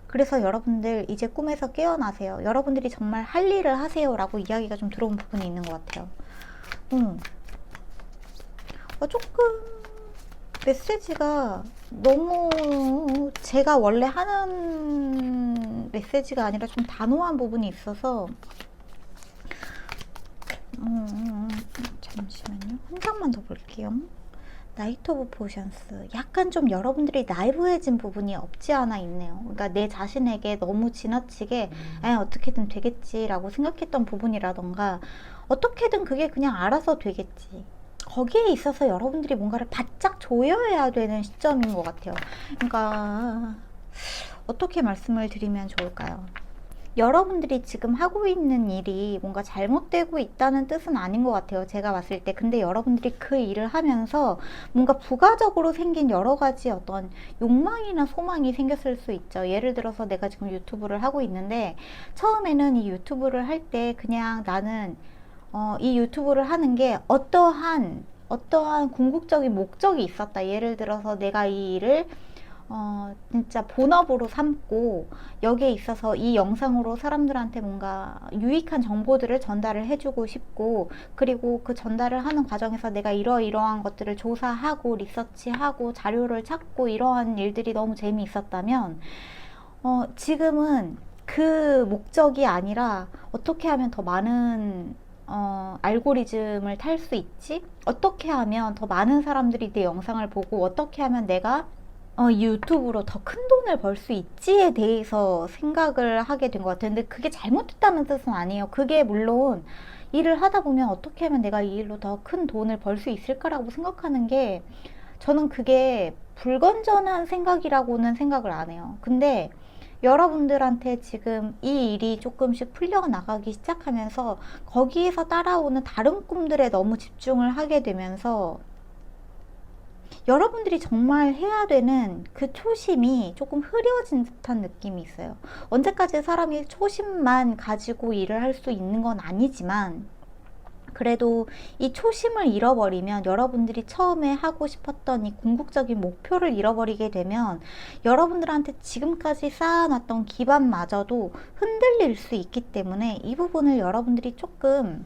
그래서 여러분들 이제 꿈에서 깨어나세요. 여러분들이 정말 할 일을 하세요 라고 이야기가 좀 들어온 부분이 있는 것 같아요. 조금 메시지가 너무 제가 원래 하는 메시지가 아니라 좀 단호한 부분이 있어서, 잠시만요. 한 장만 더 볼게요. 나이트 오브 포션스. 약간 좀 여러분들이 나이브해진 부분이 없지 않아 있네요. 그러니까 내 자신에게 너무 지나치게 어떻게든 되겠지라고 생각했던 부분이라던가, 어떻게든 그게 그냥 알아서 되겠지, 거기에 있어서 여러분들이 뭔가를 바짝 조여야 되는 시점인 것 같아요. 그러니까 어떻게 말씀을 드리면 좋을까요? 여러분들이 지금 하고 있는 일이 뭔가 잘못되고 있다는 뜻은 아닌 것 같아요. 제가 봤을 때. 근데 여러분들이 그 일을 하면서 뭔가 부가적으로 생긴 여러 가지 어떤 욕망이나 소망이 생겼을 수 있죠. 예를 들어서 내가 지금 유튜브를 하고 있는데, 처음에는 이 유튜브를 할 때 그냥 나는 이 유튜브를 하는 게 어떠한 궁극적인 목적이 있었다. 예를 들어서 내가 이 일을 진짜 본업으로 삼고, 여기에 있어서 이 영상으로 사람들한테 뭔가 유익한 정보들을 전달을 해주고 싶고, 그리고 그 전달을 하는 과정에서 내가 이러이러한 것들을 조사하고 리서치하고 자료를 찾고 이러한 일들이 너무 재미있었다면, 지금은 그 목적이 아니라 어떻게 하면 더 많은 알고리즘을 탈 수 있지? 어떻게 하면 더 많은 사람들이 내 영상을 보고, 어떻게 하면 내가 유튜브로 더 큰 돈을 벌 수 있지에 대해서 생각을 하게 된 것 같아요. 근데 그게 잘못됐다는 뜻은 아니에요. 그게 물론 일을 하다 보면 어떻게 하면 내가 이 일로 더 큰 돈을 벌 수 있을까라고 생각하는 게, 저는 그게 불건전한 생각이라고는 생각을 안 해요. 근데 여러분들한테 지금 이 일이 조금씩 풀려나가기 시작하면서 거기에서 따라오는 다른 꿈들에 너무 집중을 하게 되면서 여러분들이 정말 해야 되는 그 초심이 조금 흐려진 듯한 느낌이 있어요. 언제까지 사람이 초심만 가지고 일을 할 수 있는 건 아니지만, 그래도 이 초심을 잃어버리면 여러분들이 처음에 하고 싶었던 이 궁극적인 목표를 잃어버리게 되면 여러분들한테 지금까지 쌓아놨던 기반마저도 흔들릴 수 있기 때문에 이 부분을 여러분들이 조금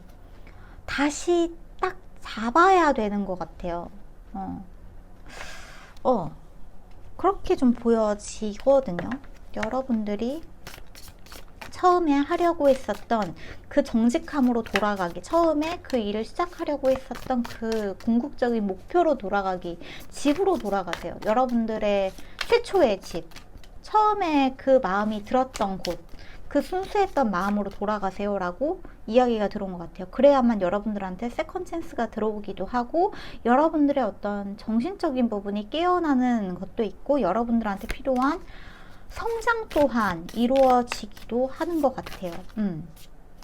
다시 딱 잡아야 되는 것 같아요. 그렇게 좀 보여지거든요. 여러분들이 처음에 하려고 했었던 그 정직함으로 돌아가기, 처음에 그 일을 시작하려고 했었던 그 궁극적인 목표로 돌아가기, 집으로 돌아가세요. 여러분들의 최초의 집, 처음에 그 마음이 들었던 곳, 그 순수했던 마음으로 돌아가세요 라고 이야기가 들어온 것 같아요. 그래야만 여러분들한테 세컨 찬스가 들어오기도 하고, 여러분들의 어떤 정신적인 부분이 깨어나는 것도 있고, 여러분들한테 필요한 성장 또한 이루어지기도 하는 것 같아요.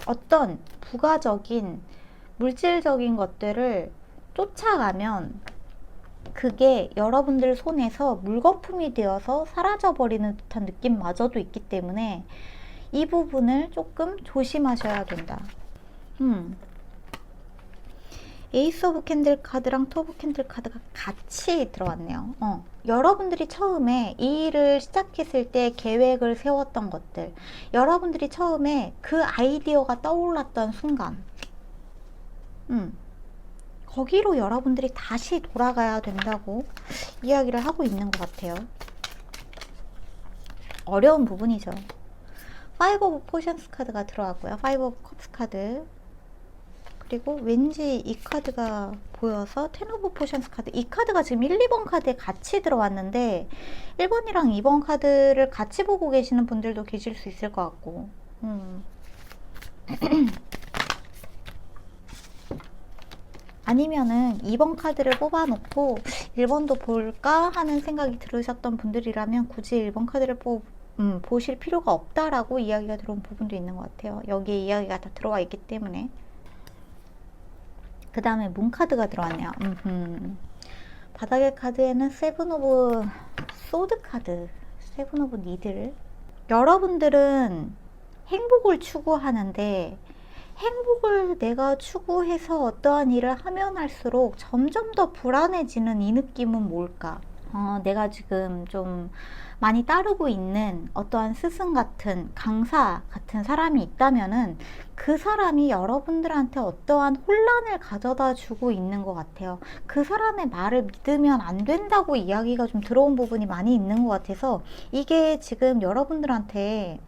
어떤 부가적인 물질적인 것들을 쫓아가면 그게 여러분들 손에서 물거품이 되어서 사라져버리는 듯한 느낌마저도 있기 때문에 이 부분을 조금 조심하셔야 된다. 에이스 오브 캔들 카드랑 토브 캔들 카드가 같이 들어왔네요. 여러분들이 처음에 이 일을 시작했을 때 계획을 세웠던 것들, 여러분들이 처음에 그 아이디어가 떠올랐던 순간, 거기로 여러분들이 다시 돌아가야 된다고 이야기를 하고 있는 것 같아요. 어려운 부분이죠. 파이브 오브 포션스 카드가 들어왔고요. 파이브 오브 컵스 카드, 그리고 왠지 이 카드가 보여서 텐 오브 포션스 카드, 이 카드가 지금 1, 2번 카드에 같이 들어왔는데 1번이랑 2번 카드를 같이 보고 계시는 분들도 계실 수 있을 것 같고, 아니면은 2번 카드를 뽑아놓고 1번도 볼까 하는 생각이 들으셨던 분들이라면 굳이 1번 카드를 보실 필요가 없다라고 이야기가 들어온 부분도 있는 것 같아요. 여기에 이야기가 다 들어와 있기 때문에. 그 다음에 문 카드가 들어왔네요. 바닥의 카드에는 세븐 오브 소드 카드, 세븐 오브 니들. 여러분들은 행복을 추구하는데, 행복을 내가 추구해서 어떠한 일을 하면 할수록 점점 더 불안해지는 이 느낌은 뭘까? 내가 지금 좀 많이 따르고 있는 어떠한 스승 같은, 강사 같은 사람이 있다면은 그 사람이 여러분들한테 어떠한 혼란을 가져다 주고 있는 것 같아요. 그 사람의 말을 믿으면 안 된다고 이야기가 좀 들어온 부분이 많이 있는 것 같아서, 이게 지금 여러분들한테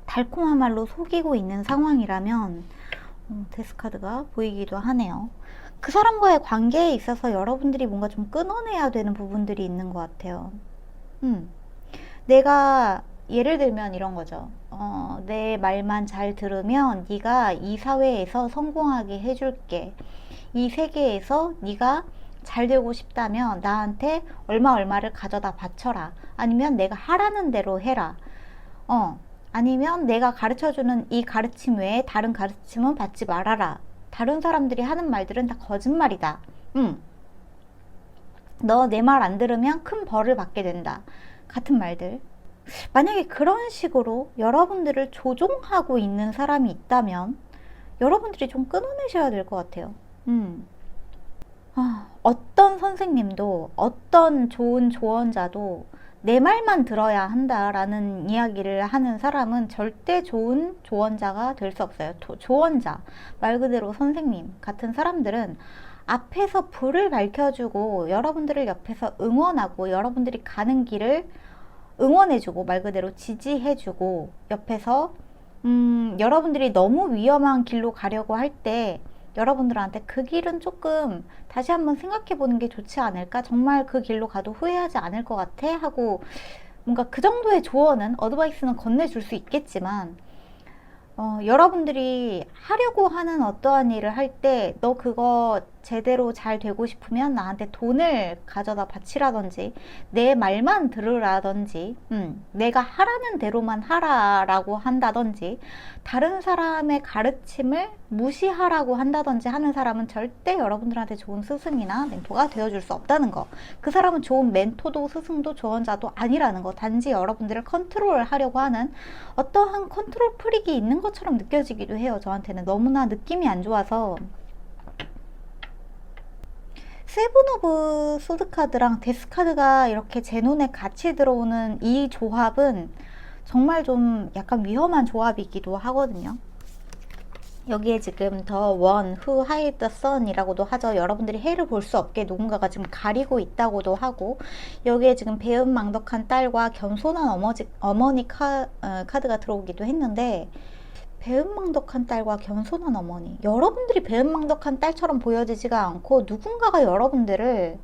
달콤한 말로 속이고 있는 상황이라면 데스카드가 보이기도 하네요. 그 사람과의 관계에 있어서 여러분들이 뭔가 좀 끊어내야 되는 부분들이 있는 것 같아요. 내가 예를 들면 이런 거죠. 내 말만 잘 들으면 네가 이 사회에서 성공하게 해줄게. 이 세계에서 네가 잘 되고 싶다면 나한테 얼마를 가져다 바쳐라. 아니면 내가 하라는 대로 해라. 아니면 내가 가르쳐주는 이 가르침 외에 다른 가르침은 받지 말아라. 다른 사람들이 하는 말들은 다 거짓말이다. 너 내 말 안 들으면 큰 벌을 받게 된다. 같은 말들. 만약에 그런 식으로 여러분들을 조종하고 있는 사람이 있다면 여러분들이 좀 끊어내셔야 될 것 같아요. 어떤 선생님도, 어떤 좋은 조언자도 내 말만 들어야 한다라는 이야기를 하는 사람은 절대 좋은 조언자가 될 수 없어요. 조언자, 말 그대로 선생님 같은 사람들은 앞에서 불을 밝혀주고 여러분들을 옆에서 응원하고, 여러분들이 가는 길을 응원해주고, 말 그대로 지지해주고, 옆에서 여러분들이 너무 위험한 길로 가려고 할 때 여러분들한테 그 길은 조금 다시 한번 생각해 보는 게 좋지 않을까? 정말 그 길로 가도 후회하지 않을 것 같아? 하고 뭔가 그 정도의 조언은, 어드바이스는 건네줄 수 있겠지만, 여러분들이 하려고 하는 어떠한 일을 할 때 너 그거 제대로 잘 되고 싶으면 나한테 돈을 가져다 바치라든지 내 말만 들으라든지 내가 하라는 대로만 하라라고 한다든지 다른 사람의 가르침을 무시하라고 한다든지 하는 사람은 절대 여러분들한테 좋은 스승이나 멘토가 되어줄 수 없다는 거. 그 사람은 좋은 멘토도 스승도 조언자도 아니라는 거. 단지 여러분들을 컨트롤하려고 하는 어떠한 컨트롤 프릭이 있는 것처럼 느껴지기도 해요. 저한테는 너무나 느낌이 안 좋아서. 세븐 오브 소드 카드랑 데스 카드가 이렇게 제 눈에 같이 들어오는 이 조합은 정말 좀 약간 위험한 조합이기도 하거든요. 여기에 지금 The One Who Hides the Sun이라고도 하죠. 여러분들이 해를 볼 수 없게 누군가가 지금 가리고 있다고도 하고, 여기에 지금 배은망덕한 딸과 겸손한 어머니 카드가 들어오기도 했는데, 배은망덕한 딸과 겸손한 어머니, 여러분들이 배은망덕한 딸처럼 보여지지가 않고 누군가가 여러분들을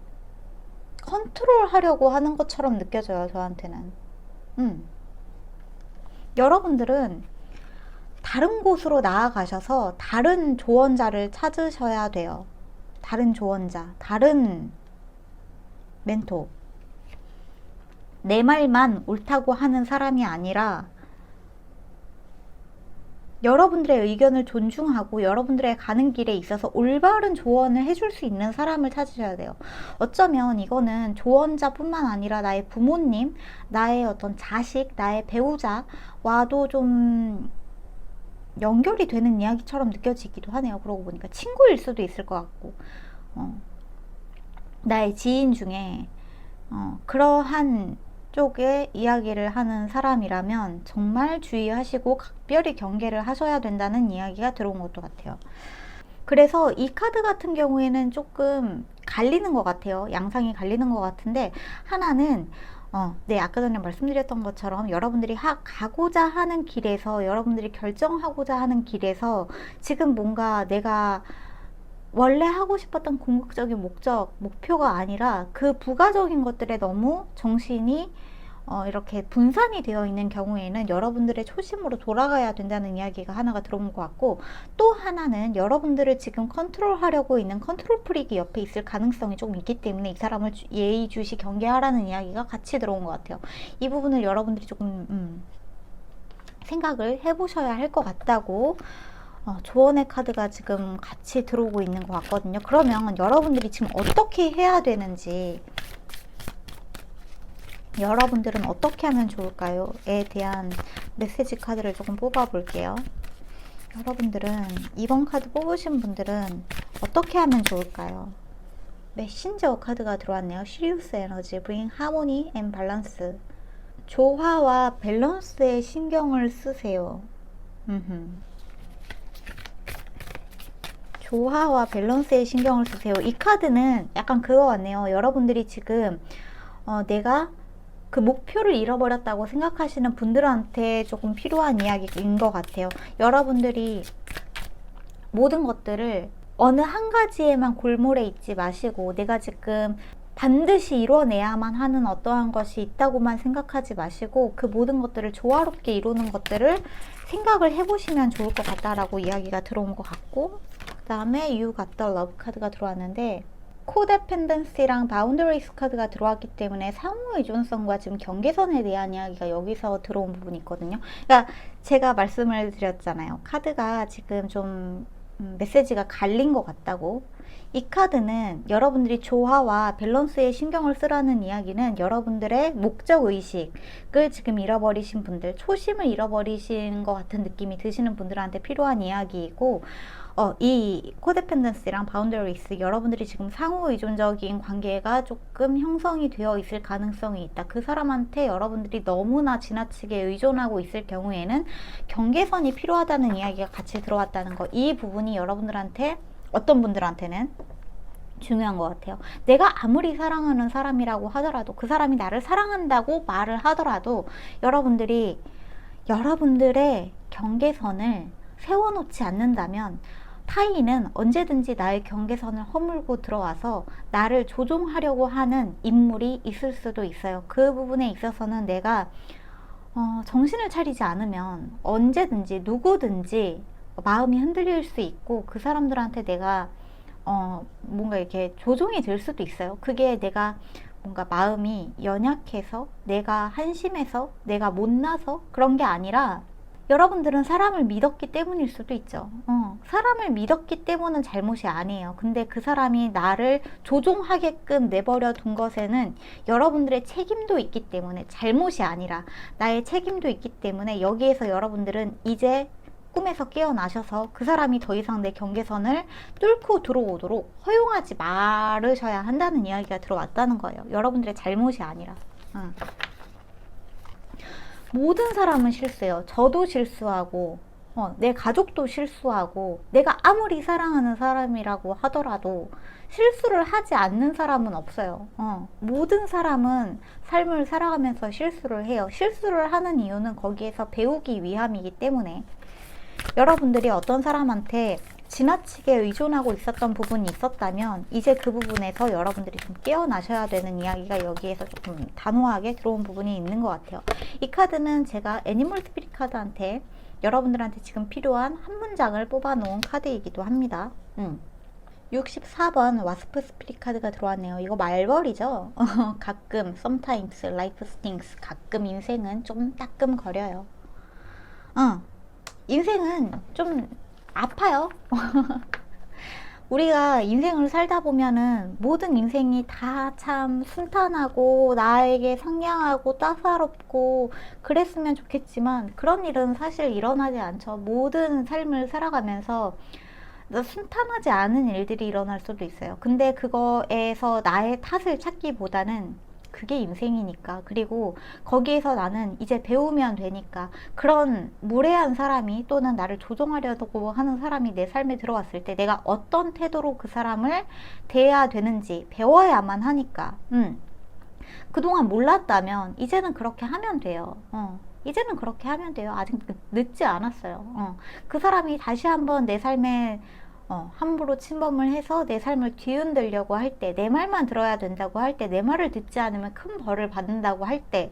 컨트롤하려고 하는 것처럼 느껴져요. 저한테는. 여러분들은 다른 곳으로 나아가셔서 다른 조언자를 찾으셔야 돼요. 다른 조언자, 다른 멘토. 내 말만 옳다고 하는 사람이 아니라 여러분들의 의견을 존중하고 여러분들의 가는 길에 있어서 올바른 조언을 해줄 수 있는 사람을 찾으셔야 돼요. 어쩌면 이거는 조언자뿐만 아니라 나의 부모님, 나의 어떤 자식, 나의 배우자와도 좀 연결이 되는 이야기처럼 느껴지기도 하네요. 그러고 보니까 친구일 수도 있을 것 같고, 나의 지인 중에 그러한 쪽에 이야기를 하는 사람이라면 정말 주의하시고 각별히 경계를 하셔야 된다는 이야기가 들어온 것도 같아요. 그래서 이 카드 같은 경우에는 조금 갈리는 것 같아요. 양상이 갈리는 것 같은데, 하나는 네, 아까 전에 말씀드렸던 것처럼 여러분들이 가고자 하는 길에서, 여러분들이 결정하고자 하는 길에서 지금 뭔가 내가 원래 하고 싶었던 궁극적인 목표가 아니라 그 부가적인 것들에 너무 정신이 이렇게 분산이 되어 있는 경우에는 여러분들의 초심으로 돌아가야 된다는 이야기가 하나가 들어온 것 같고, 또 하나는 여러분들을 지금 컨트롤하려고 있는 컨트롤 프릭이 옆에 있을 가능성이 조금 있기 때문에 이 사람을 예의주시 경계하라는 이야기가 같이 들어온 것 같아요. 이 부분을 여러분들이 조금 생각을 해보셔야 할 것 같다고 조언의 카드가 지금 같이 들어오고 있는 것 같거든요. 그러면 여러분들이 지금 어떻게 해야 되는지, 여러분들은 어떻게 하면 좋을까요? 에 대한 메시지 카드를 조금 뽑아 볼게요. 여러분들은 이번 카드 뽑으신 분들은 어떻게 하면 좋을까요? 메신저 카드가 들어왔네요. 시리우스 에너지, bring harmony and balance. 조화와 밸런스에 신경을 쓰세요. 조화와 밸런스에 신경을 쓰세요. 이 카드는 약간 그거 같네요. 여러분들이 지금 내가 그 목표를 잃어버렸다고 생각하시는 분들한테 조금 필요한 이야기인 것 같아요. 여러분들이 모든 것들을 어느 한 가지에만 골몰해 있지 마시고, 내가 지금 반드시 이뤄내야만 하는 어떠한 것이 있다고만 생각하지 마시고, 그 모든 것들을 조화롭게 이루는 것들을 생각을 해보시면 좋을 것 같다라고 이야기가 들어온 것 같고, 그 다음에 You Got the Love 카드가 들어왔는데, 코데펜던시랑 바운더리스 카드가 들어왔기 때문에 상호 의존성과 지금 경계선에 대한 이야기가 여기서 들어온 부분이 있거든요. 그러니까 제가 말씀을 드렸잖아요. 카드가 지금 좀 메시지가 갈린 것 같다고. 이 카드는 여러분들이 조화와 밸런스에 신경을 쓰라는 이야기는 여러분들의 목적의식을 지금 잃어버리신 분들, 초심을 잃어버리신 것 같은 느낌이 드시는 분들한테 필요한 이야기이고, 이 코데펜던스랑 바운더리스, 여러분들이 지금 상호 의존적인 관계가 조금 형성이 되어 있을 가능성이 있다. 그 사람한테 여러분들이 너무나 지나치게 의존하고 있을 경우에는 경계선이 필요하다는 이야기가 같이 들어왔다는 거. 이 부분이 여러분들한테, 어떤 분들한테는 중요한 것 같아요. 내가 아무리 사랑하는 사람이라고 하더라도, 그 사람이 나를 사랑한다고 말을 하더라도 여러분들이 여러분들의 경계선을 세워놓지 않는다면 타인은 언제든지 나의 경계선을 허물고 들어와서 나를 조종하려고 하는 인물이 있을 수도 있어요. 그 부분에 있어서는 내가 정신을 차리지 않으면 언제든지 누구든지 마음이 흔들릴 수 있고, 그 사람들한테 내가 뭔가 이렇게 조종이 될 수도 있어요. 그게 내가 뭔가 마음이 연약해서, 내가 한심해서, 내가 못나서 그런 게 아니라 여러분들은 사람을 믿었기 때문일 수도 있죠. 사람을 믿었기 때문은 잘못이 아니에요. 근데 그 사람이 나를 조종하게끔 내버려 둔 것에는 여러분들의 책임도 있기 때문에, 잘못이 아니라 나의 책임도 있기 때문에, 여기에서 여러분들은 이제 꿈에서 깨어나셔서 그 사람이 더 이상 내 경계선을 뚫고 들어오도록 허용하지 말으셔야 한다는 이야기가 들어왔다는 거예요. 여러분들의 잘못이 아니라. 모든 사람은 실수해요. 저도 실수하고, 내 가족도 실수하고, 내가 아무리 사랑하는 사람이라고 하더라도 실수를 하지 않는 사람은 없어요. 모든 사람은 삶을 살아가면서 실수를 해요. 실수를 하는 이유는 거기에서 배우기 위함이기 때문에, 여러분들이 어떤 사람한테 지나치게 의존하고 있었던 부분이 있었다면 이제 그 부분에서 여러분들이 좀 깨어나셔야 되는 이야기가 여기에서 조금 단호하게 들어온 부분이 있는 것 같아요. 이 카드는 제가 애니멀 스피릿 카드한테 여러분들한테 지금 필요한 한 문장을 뽑아 놓은 카드이기도 합니다. 64번 와스프 스피릿 카드가 들어왔네요. 이거 말벌이죠. 가끔 sometimes life stings, 가끔 인생은 좀 따끔거려요. 인생은 좀 아파요. 우리가 인생을 살다 보면은 모든 인생이 다 참 순탄하고 나에게 상냥하고 따사롭고 그랬으면 좋겠지만 그런 일은 사실 일어나지 않죠. 모든 삶을 살아가면서 순탄하지 않은 일들이 일어날 수도 있어요. 근데 그거에서 나의 탓을 찾기보다는 그게 인생이니까, 그리고 거기에서 나는 이제 배우면 되니까, 그런 무례한 사람이 또는 나를 조종하려고 하는 사람이 내 삶에 들어왔을 때 내가 어떤 태도로 그 사람을 대해야 되는지 배워야만 하니까, 그동안 몰랐다면 이제는 그렇게 하면 돼요. 이제는 그렇게 하면 돼요. 아직 늦지 않았어요. 그 사람이 다시 한번 내 삶에 함부로 침범을 해서 내 삶을 뒤흔들려고 할 때, 내 말만 들어야 된다고 할 때, 내 말을 듣지 않으면 큰 벌을 받는다고 할 때,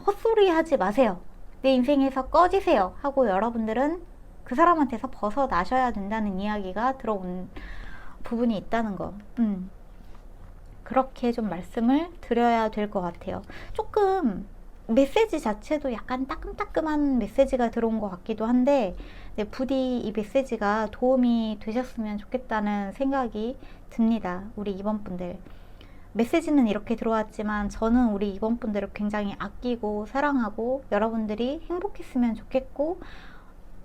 헛소리 하지 마세요. 내 인생에서 꺼지세요. 하고 여러분들은 그 사람한테서 벗어나셔야 된다는 이야기가 들어온 부분이 있다는 거. 그렇게 좀 말씀을 드려야 될 것 같아요. 조금 메시지 자체도 약간 따끔따끔한 메시지가 들어온 것 같기도 한데, 네, 부디 이 메시지가 도움이 되셨으면 좋겠다는 생각이 듭니다. 우리 2번 분들. 메시지는 이렇게 들어왔지만 저는 우리 2번 분들을 굉장히 아끼고 사랑하고 여러분들이 행복했으면 좋겠고,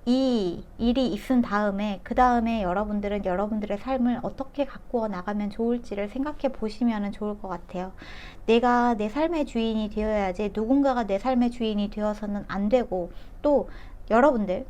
이 일이 있은 다음에 그 다음에 여러분들은 여러분들의 삶을 어떻게 가꾸어 나가면 좋을지를 생각해 보시면 좋을 것 같아요. 내가 내 삶의 주인이 되어야지 누군가가 내 삶의 주인이 되어서는 안 되고, 또 여러분들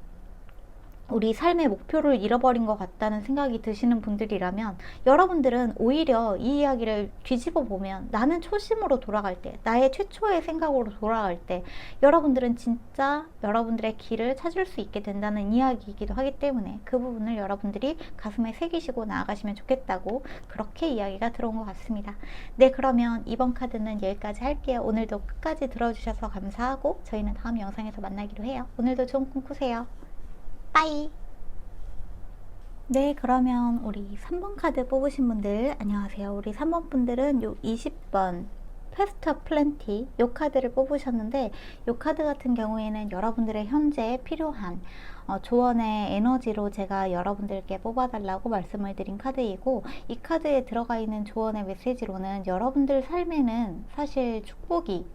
우리 삶의 목표를 잃어버린 것 같다는 생각이 드시는 분들이라면 여러분들은 오히려 이 이야기를 뒤집어 보면 나는 초심으로 돌아갈 때, 나의 최초의 생각으로 돌아갈 때 여러분들은 진짜 여러분들의 길을 찾을 수 있게 된다는 이야기이기도 하기 때문에 그 부분을 여러분들이 가슴에 새기시고 나아가시면 좋겠다고 그렇게 이야기가 들어온 것 같습니다. 네, 그러면 이번 카드는 여기까지 할게요. 오늘도 끝까지 들어주셔서 감사하고 저희는 다음 영상에서 만나기로 해요. 오늘도 좋은 꿈 꾸세요. 빠이. 네, 그러면 우리 3번 카드 뽑으신 분들 안녕하세요. 우리 3번 분들은 요 20번 페스터 플랜티 요 카드를 뽑으셨는데, 요 카드 같은 경우에는 여러분들의 현재 필요한 조언의 에너지로 제가 여러분들께 뽑아달라고 말씀을 드린 카드이고, 이 카드에 들어가 있는 조언의 메시지로는 여러분들 삶에는 사실 축복이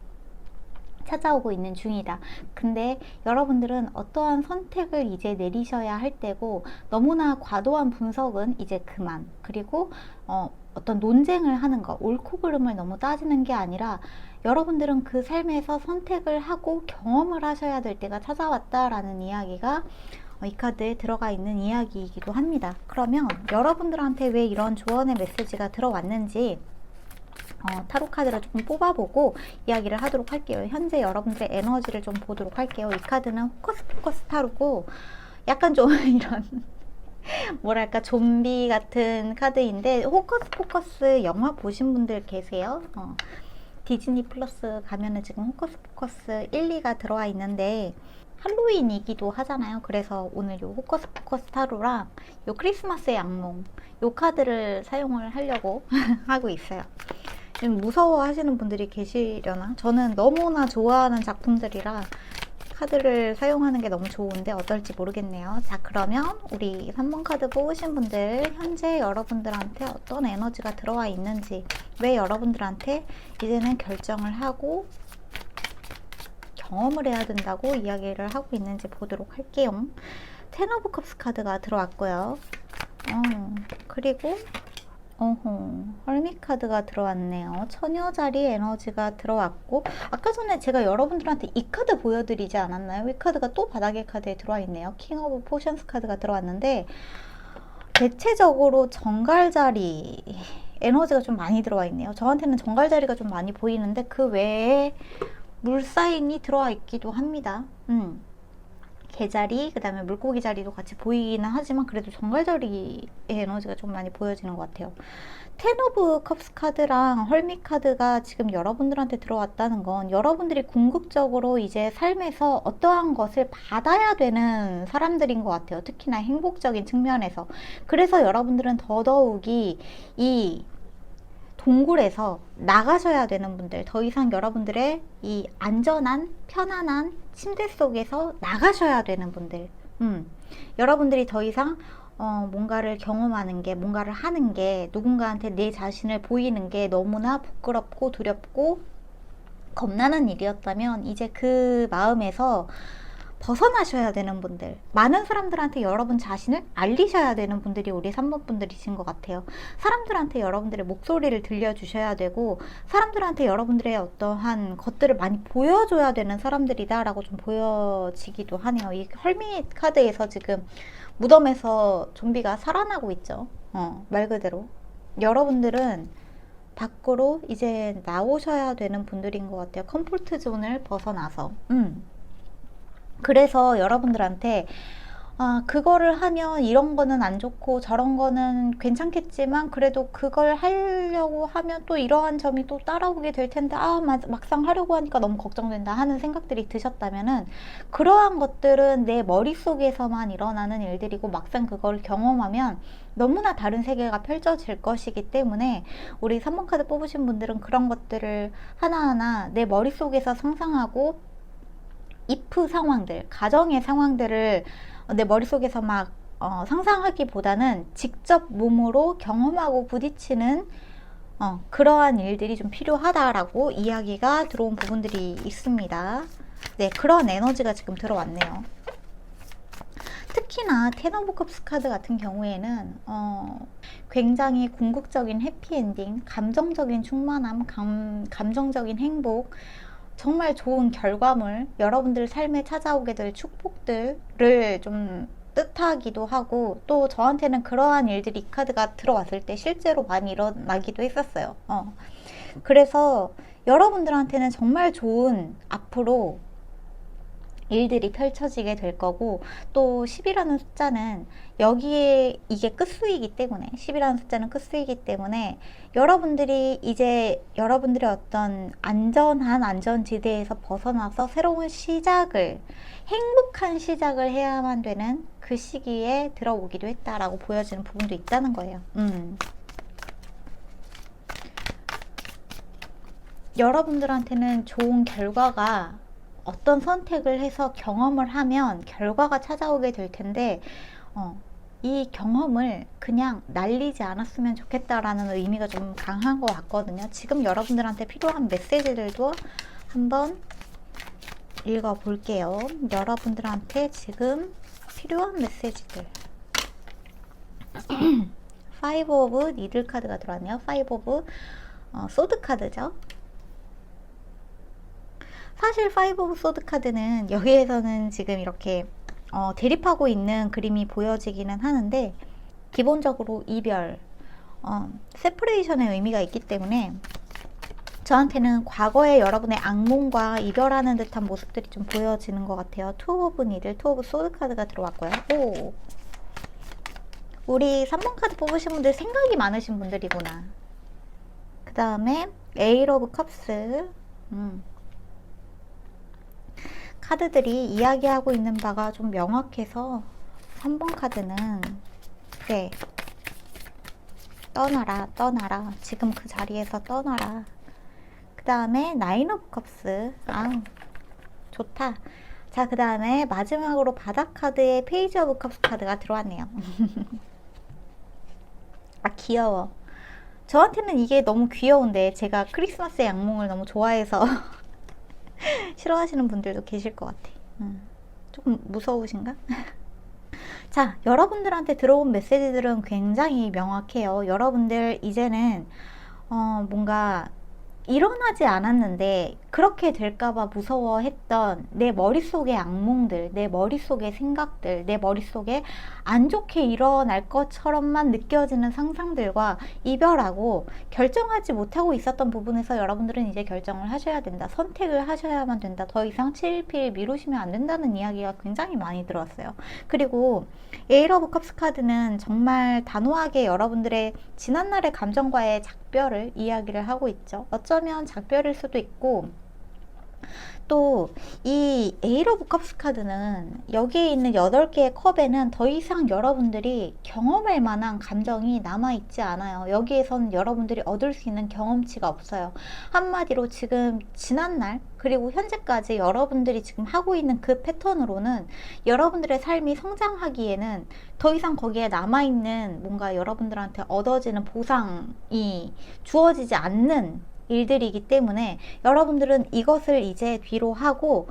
찾아오고 있는 중이다. 근데 여러분들은 어떠한 선택을 이제 내리셔야 할 때고, 너무나 과도한 분석은 이제 그만. 그리고 어떤 논쟁을 하는 거, 옳고 그름을 너무 따지는 게 아니라 여러분들은 그 삶에서 선택을 하고 경험을 하셔야 될 때가 찾아왔다라는 이야기가 이 카드에 들어가 있는 이야기이기도 합니다. 그러면 여러분들한테 왜 이런 조언의 메시지가 들어왔는지 타로 카드를 조금 뽑아보고 이야기를 하도록 할게요. 현재 여러분들의 에너지를 좀 보도록 할게요. 이 카드는 호커스 포커스 타로고 약간 좀 이런 뭐랄까 좀비 같은 카드인데, 호커스 포커스 영화 보신 분들 계세요? 디즈니 플러스 가면은 지금 호커스 포커스 1, 2가 들어와 있는데, 할로윈이기도 하잖아요. 그래서 오늘 요 호커스 포커스 타로랑 요 크리스마스의 악몽 요 카드를 사용을 하려고 하고 있어요. 좀 무서워하시는 분들이 계시려나? 저는 너무나 좋아하는 작품들이라 카드를 사용하는 게 너무 좋은데 어떨지 모르겠네요. 자, 그러면 우리 3번 카드 뽑으신 분들 현재 여러분들한테 어떤 에너지가 들어와 있는지, 왜 여러분들한테 이제는 결정을 하고 경험을 해야 된다고 이야기를 하고 있는지 보도록 할게요. 텐 오브 컵스 카드가 들어왔고요. 그리고 헐밋 카드가 들어왔네요. 처녀자리 에너지가 들어왔고, 아까 전에 제가 여러분들한테 이 카드 보여드리지 않았나요? 이 카드가 또 바닥의 카드에 들어와 있네요. 킹 오브 포션스 카드가 들어왔는데, 대체적으로 정갈자리 에너지가 좀 많이 들어와 있네요. 저한테는 정갈자리가 좀 많이 보이는데 그 외에 물사인이 들어와 있기도 합니다. 개자리, 그 다음에 물고기 자리도 같이 보이기는 하지만 그래도 정갈자리의 에너지가 좀 많이 보여지는 것 같아요. 텐 오브 컵스 카드랑 헐밋 카드가 지금 여러분들한테 들어왔다는 건 여러분들이 궁극적으로 이제 삶에서 어떠한 것을 받아야 되는 사람들인 것 같아요. 특히나 행복적인 측면에서. 그래서 여러분들은 더더욱이 이 동굴에서 나가셔야 되는 분들, 더 이상 여러분들의 이 안전한 편안한 침대 속에서 나가셔야 되는 분들, 여러분들이 더 이상 뭔가를 경험하는 게, 뭔가를 하는 게, 누군가한테 내 자신을 보이는 게 너무나 부끄럽고 두렵고 겁나는 일이었다면 이제 그 마음에서 벗어나셔야 되는 분들, 많은 사람들한테 여러분 자신을 알리셔야 되는 분들이 우리 3번 분들이신 것 같아요. 사람들한테 여러분들의 목소리를 들려주셔야 되고, 사람들한테 여러분들의 어떠한 것들을 많이 보여줘야 되는 사람들이다 라고 좀 보여지기도 하네요. 이 헐밋 카드에서 지금 무덤에서 좀비가 살아나고 있죠. 말 그대로 여러분들은 밖으로 이제 나오셔야 되는 분들인 것 같아요. 컴포트 존을 벗어나서. 그래서 여러분들한테 그거를 하면 이런 거는 안 좋고 저런 거는 괜찮겠지만 그래도 그걸 하려고 하면 또 이러한 점이 또 따라오게 될 텐데 막상 하려고 하니까 너무 걱정된다 하는 생각들이 드셨다면은, 그러한 것들은 내 머릿속에서만 일어나는 일들이고 막상 그걸 경험하면 너무나 다른 세계가 펼쳐질 것이기 때문에 우리 3번 카드 뽑으신 분들은 그런 것들을 하나하나 내 머릿속에서 상상하고 if 상황들, 가정의 상황들을 내 머릿속에서 막 상상하기보다는 직접 몸으로 경험하고 부딪히는 그러한 일들이 좀 필요하다라고 이야기가 들어온 부분들이 있습니다. 네, 그런 에너지가 지금 들어왔네요. 특히나 텐 오브 컵스 카드 같은 경우에는 굉장히 궁극적인 해피엔딩, 감정적인 충만함, 감정적인 행복, 정말 좋은 결과물, 여러분들 삶에 찾아오게 될 축복들을 좀 뜻하기도 하고, 또 저한테는 그러한 일들이 이 카드가 들어왔을 때 실제로 많이 일어나기도 했었어요. 그래서 여러분들한테는 정말 좋은 앞으로 일들이 펼쳐지게 될 거고, 또 10이라는 숫자는 여기에 이게 끝수이기 때문에, 10이라는 숫자는 끝수이기 때문에 여러분들이 이제 여러분들의 어떤 안전한 안전지대에서 벗어나서 새로운 시작을, 행복한 시작을 해야만 되는 그 시기에 들어오기도 했다라고 보여지는 부분도 있다는 거예요. 여러분들한테는 좋은 결과가, 어떤 선택을 해서 경험을 하면 결과가 찾아오게 될 텐데 이 경험을 그냥 날리지 않았으면 좋겠다라는 의미가 좀 강한 것 같거든요. 지금 여러분들한테 필요한 메시지들도 한번 읽어볼게요. 여러분들한테 지금 필요한 메시지들. 5 오브 니들 카드가 들어왔네요. 5 오브 소드 카드죠. 사실 5 오브 소드 카드는 여기에서는 지금 이렇게 대립하고 있는 그림이 보여지기는 하는데, 기본적으로 이별, 세퍼레이션의 의미가 있기 때문에 저한테는 과거에 여러분의 악몽과 이별하는 듯한 모습들이 좀 보여지는 것 같아요. 2 오브 니들, 2 오브 소드 카드가 들어왔고요. 우리 3번 카드 뽑으신 분들 생각이 많으신 분들이구나. 그 다음에 에이트 오브 컵스, 카드들이 이야기하고 있는 바가 좀 명확해서 3번 카드는 그래, 떠나라, 떠나라. 지금 그 자리에서 떠나라. 그 다음에 나인 오브 컵스. 아, 좋다. 자, 그 다음에 마지막으로 바닥 카드에 페이지 오브 컵스 카드가 들어왔네요. 아, 귀여워. 저한테는 이게 너무 귀여운데 제가 크리스마스의 악몽을 너무 좋아해서 싫어하시는 분들도 계실 것 같아. 조금 무서우신가? 자, 여러분들한테 들어온 메시지들은 굉장히 명확해요. 여러분들 이제는 뭔가 일어나지 않았는데 그렇게 될까봐 무서워했던 내 머릿속의 악몽들, 내 머릿속의 생각들, 내 머릿속에 안 좋게 일어날 것처럼만 느껴지는 상상들과 이별하고 결정하지 못하고 있었던 부분에서 여러분들은 이제 결정을 하셔야 된다. 선택을 하셔야만 된다. 더 이상 칠필 미루시면 안 된다는 이야기가 굉장히 많이 들어왔어요. 그리고 에잇 오브 컵스 카드는 정말 단호하게 여러분들의 지난날의 감정과의 작별을 이야기를 하고 있죠. 어쩌면 작별일 수도 있고, 또 이 에잇 오브 컵스 카드는 여기에 있는 8개의 컵에는 더 이상 여러분들이 경험할 만한 감정이 남아있지 않아요. 여기에선 여러분들이 얻을 수 있는 경험치가 없어요. 한마디로 지금 지난날 그리고 현재까지 여러분들이 지금 하고 있는 그 패턴으로는 여러분들의 삶이 성장하기에는 더 이상 거기에 남아있는 뭔가 여러분들한테 얻어지는 보상이 주어지지 않는 일들이기 때문에 여러분들은 이것을 이제 뒤로 하고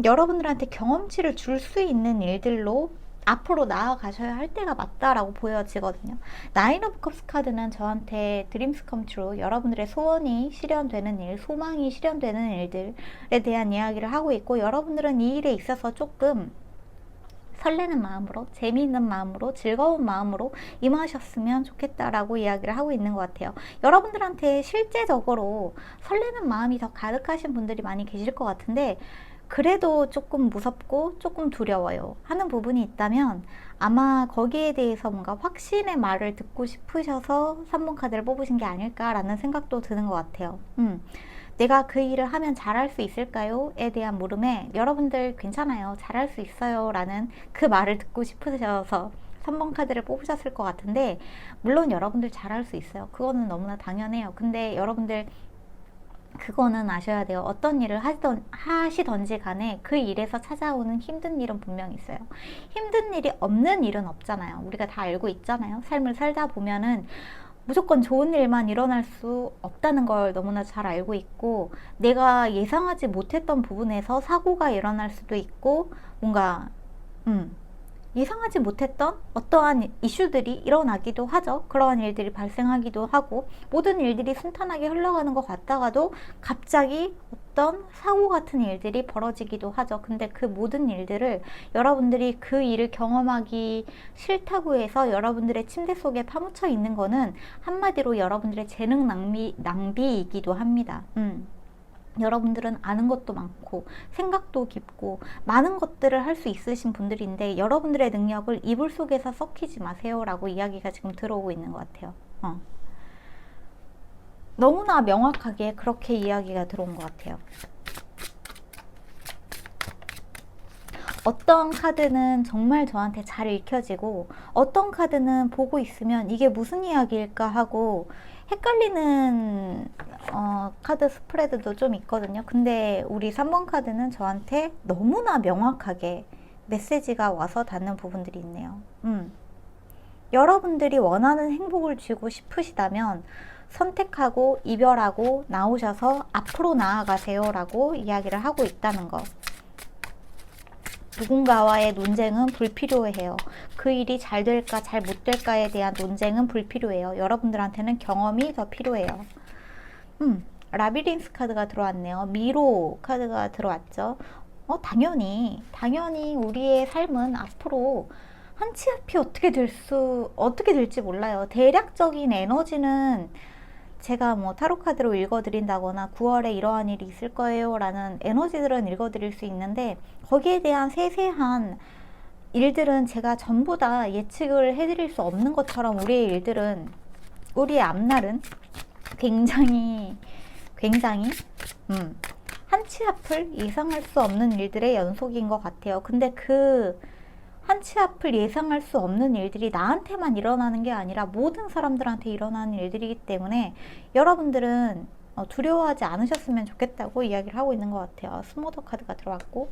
여러분들한테 경험치를 줄 수 있는 일들로 앞으로 나아가셔야 할 때가 맞다라고 보여지거든요. 나인 오브 컵스 카드는 저한테 드림스 컴 트루, 여러분들의 소원이 실현되는 일, 소망이 실현되는 일들에 대한 이야기를 하고 있고, 여러분들은 이 일에 있어서 조금 설레는 마음으로, 재미있는 마음으로, 즐거운 마음으로 임하셨으면 좋겠다라고 이야기를 하고 있는 것 같아요. 여러분들한테 실제적으로 설레는 마음이 더 가득하신 분들이 많이 계실 것 같은데, 그래도 조금 무섭고 조금 두려워요 하는 부분이 있다면 아마 거기에 대해서 뭔가 확신의 말을 듣고 싶으셔서 3번 카드를 뽑으신 게 아닐까라는 생각도 드는 것 같아요. 내가 그 일을 하면 잘할 수 있을까요? 에 대한 물음에 여러분들 괜찮아요, 잘할 수 있어요 라는 그 말을 듣고 싶으셔서 3번 카드를 뽑으셨을 것 같은데, 물론 여러분들 잘할 수 있어요. 그거는 너무나 당연해요. 근데 여러분들 그거는 아셔야 돼요. 어떤 일을 하시던지 간에 그 일에서 찾아오는 힘든 일은 분명히 있어요. 힘든 일이 없는 일은 없잖아요. 우리가 다 알고 있잖아요. 삶을 살다 보면은 무조건 좋은 일만 일어날 수 없다는 걸 너무나 잘 알고 있고, 내가 예상하지 못했던 부분에서 사고가 일어날 수도 있고, 뭔가 예상하지 못했던 어떠한 이슈들이 일어나기도 하죠. 그러한 일들이 발생하기도 하고, 모든 일들이 순탄하게 흘러가는 것 같다가도 갑자기 어떤 사고 같은 일들이 벌어지기도 하죠. 근데 그 모든 일들을 여러분들이 그 일을 경험하기 싫다고 해서 여러분들의 침대 속에 파묻혀 있는 거는 한마디로 여러분들의 재능 낭비이기도 합니다. 여러분들은 아는 것도 많고 생각도 깊고 많은 것들을 할 수 있으신 분들인데, 여러분들의 능력을 이불 속에서 썩히지 마세요 라고 이야기가 지금 들어오고 있는 것 같아요. 너무나 명확하게 그렇게 이야기가 들어온 것 같아요. 어떤 카드는 정말 저한테 잘 읽혀지고, 어떤 카드는 보고 있으면 이게 무슨 이야기일까 하고 헷갈리는 카드 스프레드도 좀 있거든요. 근데 우리 3번 카드는 저한테 너무나 명확하게 메시지가 와서 닿는 부분들이 있네요. 여러분들이 원하는 행복을 쥐고 싶으시다면 선택하고 이별하고 나오셔서 앞으로 나아가세요 라고 이야기를 하고 있다는 거. 누군가와의 논쟁은 불필요해요. 그 일이 잘 될까 잘 못 될까에 대한 논쟁은 불필요해요. 여러분들한테는 경험이 더 필요해요. 라비린스 카드가 들어왔네요. 미로 카드가 들어왔죠. 당연히 우리의 삶은 앞으로 한 치 앞이 어떻게 될지 몰라요. 대략적인 에너지는 제가 뭐 타로 카드로 읽어드린다거나 9월에 이러한 일이 있을 거예요 라는 에너지들은 읽어드릴 수 있는데, 거기에 대한 세세한 일들은 제가 전부 다 예측을 해드릴 수 없는 것처럼 우리의 앞날은 굉장히 한치 앞을 예상할 수 없는 일들의 연속인 것 같아요. 근데 그 한치 앞을 예상할 수 없는 일들이 나한테만 일어나는 게 아니라 모든 사람들한테 일어나는 일들이기 때문에 여러분들은 두려워하지 않으셨으면 좋겠다고 이야기를 하고 있는 것 같아요. 스모더 카드가 들어왔고,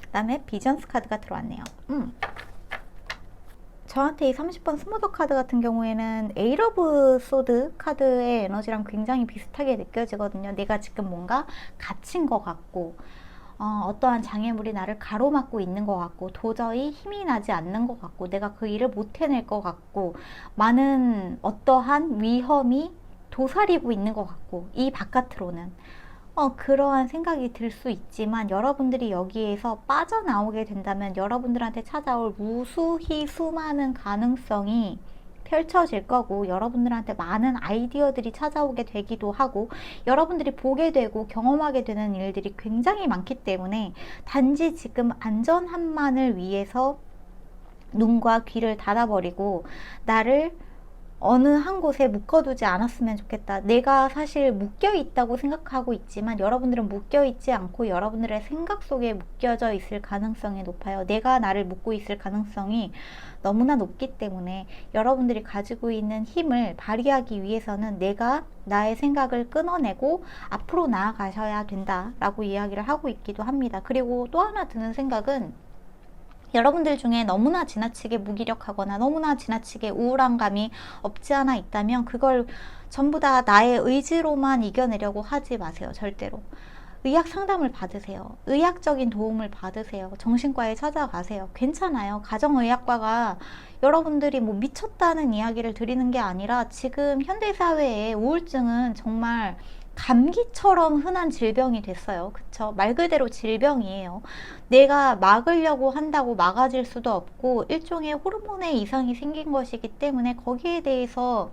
그다음에 비전스 카드가 들어왔네요. 저한테 이 30번 스모더 카드 같은 경우에는 에잇 오브 소드 카드의 에너지랑 굉장히 비슷하게 느껴지거든요. 내가 지금 뭔가 갇힌 것 같고, 어떠한 장애물이 나를 가로막고 있는 것 같고, 도저히 힘이 나지 않는 것 같고, 내가 그 일을 못 해낼 것 같고, 많은 어떠한 위험이 도사리고 있는 것 같고, 이 바깥으로는 그러한 생각이 들 수 있지만, 여러분들이 여기에서 빠져나오게 된다면 여러분들한테 찾아올 무수히 수많은 가능성이 펼쳐질 거고, 여러분들한테 많은 아이디어들이 찾아오게 되기도 하고, 여러분들이 보게 되고 경험하게 되는 일들이 굉장히 많기 때문에 단지 지금 안전함만을 위해서 눈과 귀를 닫아버리고 나를 어느 한 곳에 묶어두지 않았으면 좋겠다. 내가 사실 묶여 있다고 생각하고 있지만 여러분들은 묶여 있지 않고 여러분들의 생각 속에 묶여져 있을 가능성이 높아요. 내가 나를 묶고 있을 가능성이 너무나 높기 때문에 여러분들이 가지고 있는 힘을 발휘하기 위해서는 내가 나의 생각을 끊어내고 앞으로 나아가셔야 된다라고 이야기를 하고 있기도 합니다. 그리고 또 하나 드는 생각은, 여러분들 중에 너무나 지나치게 무기력하거나 너무나 지나치게 우울한 감이 없지 않아 있다면 그걸 전부 다 나의 의지로만 이겨내려고 하지 마세요. 절대로. 의학 상담을 받으세요. 의학적인 도움을 받으세요. 정신과에 찾아가세요. 괜찮아요. 가정의학과가 여러분들이 뭐 미쳤다는 이야기를 드리는 게 아니라, 지금 현대사회에 우울증은 정말 감기처럼 흔한 질병이 됐어요. 그쵸? 말 그대로 질병이에요. 내가 막으려고 한다고 막아질 수도 없고, 일종의 호르몬의 이상이 생긴 것이기 때문에 거기에 대해서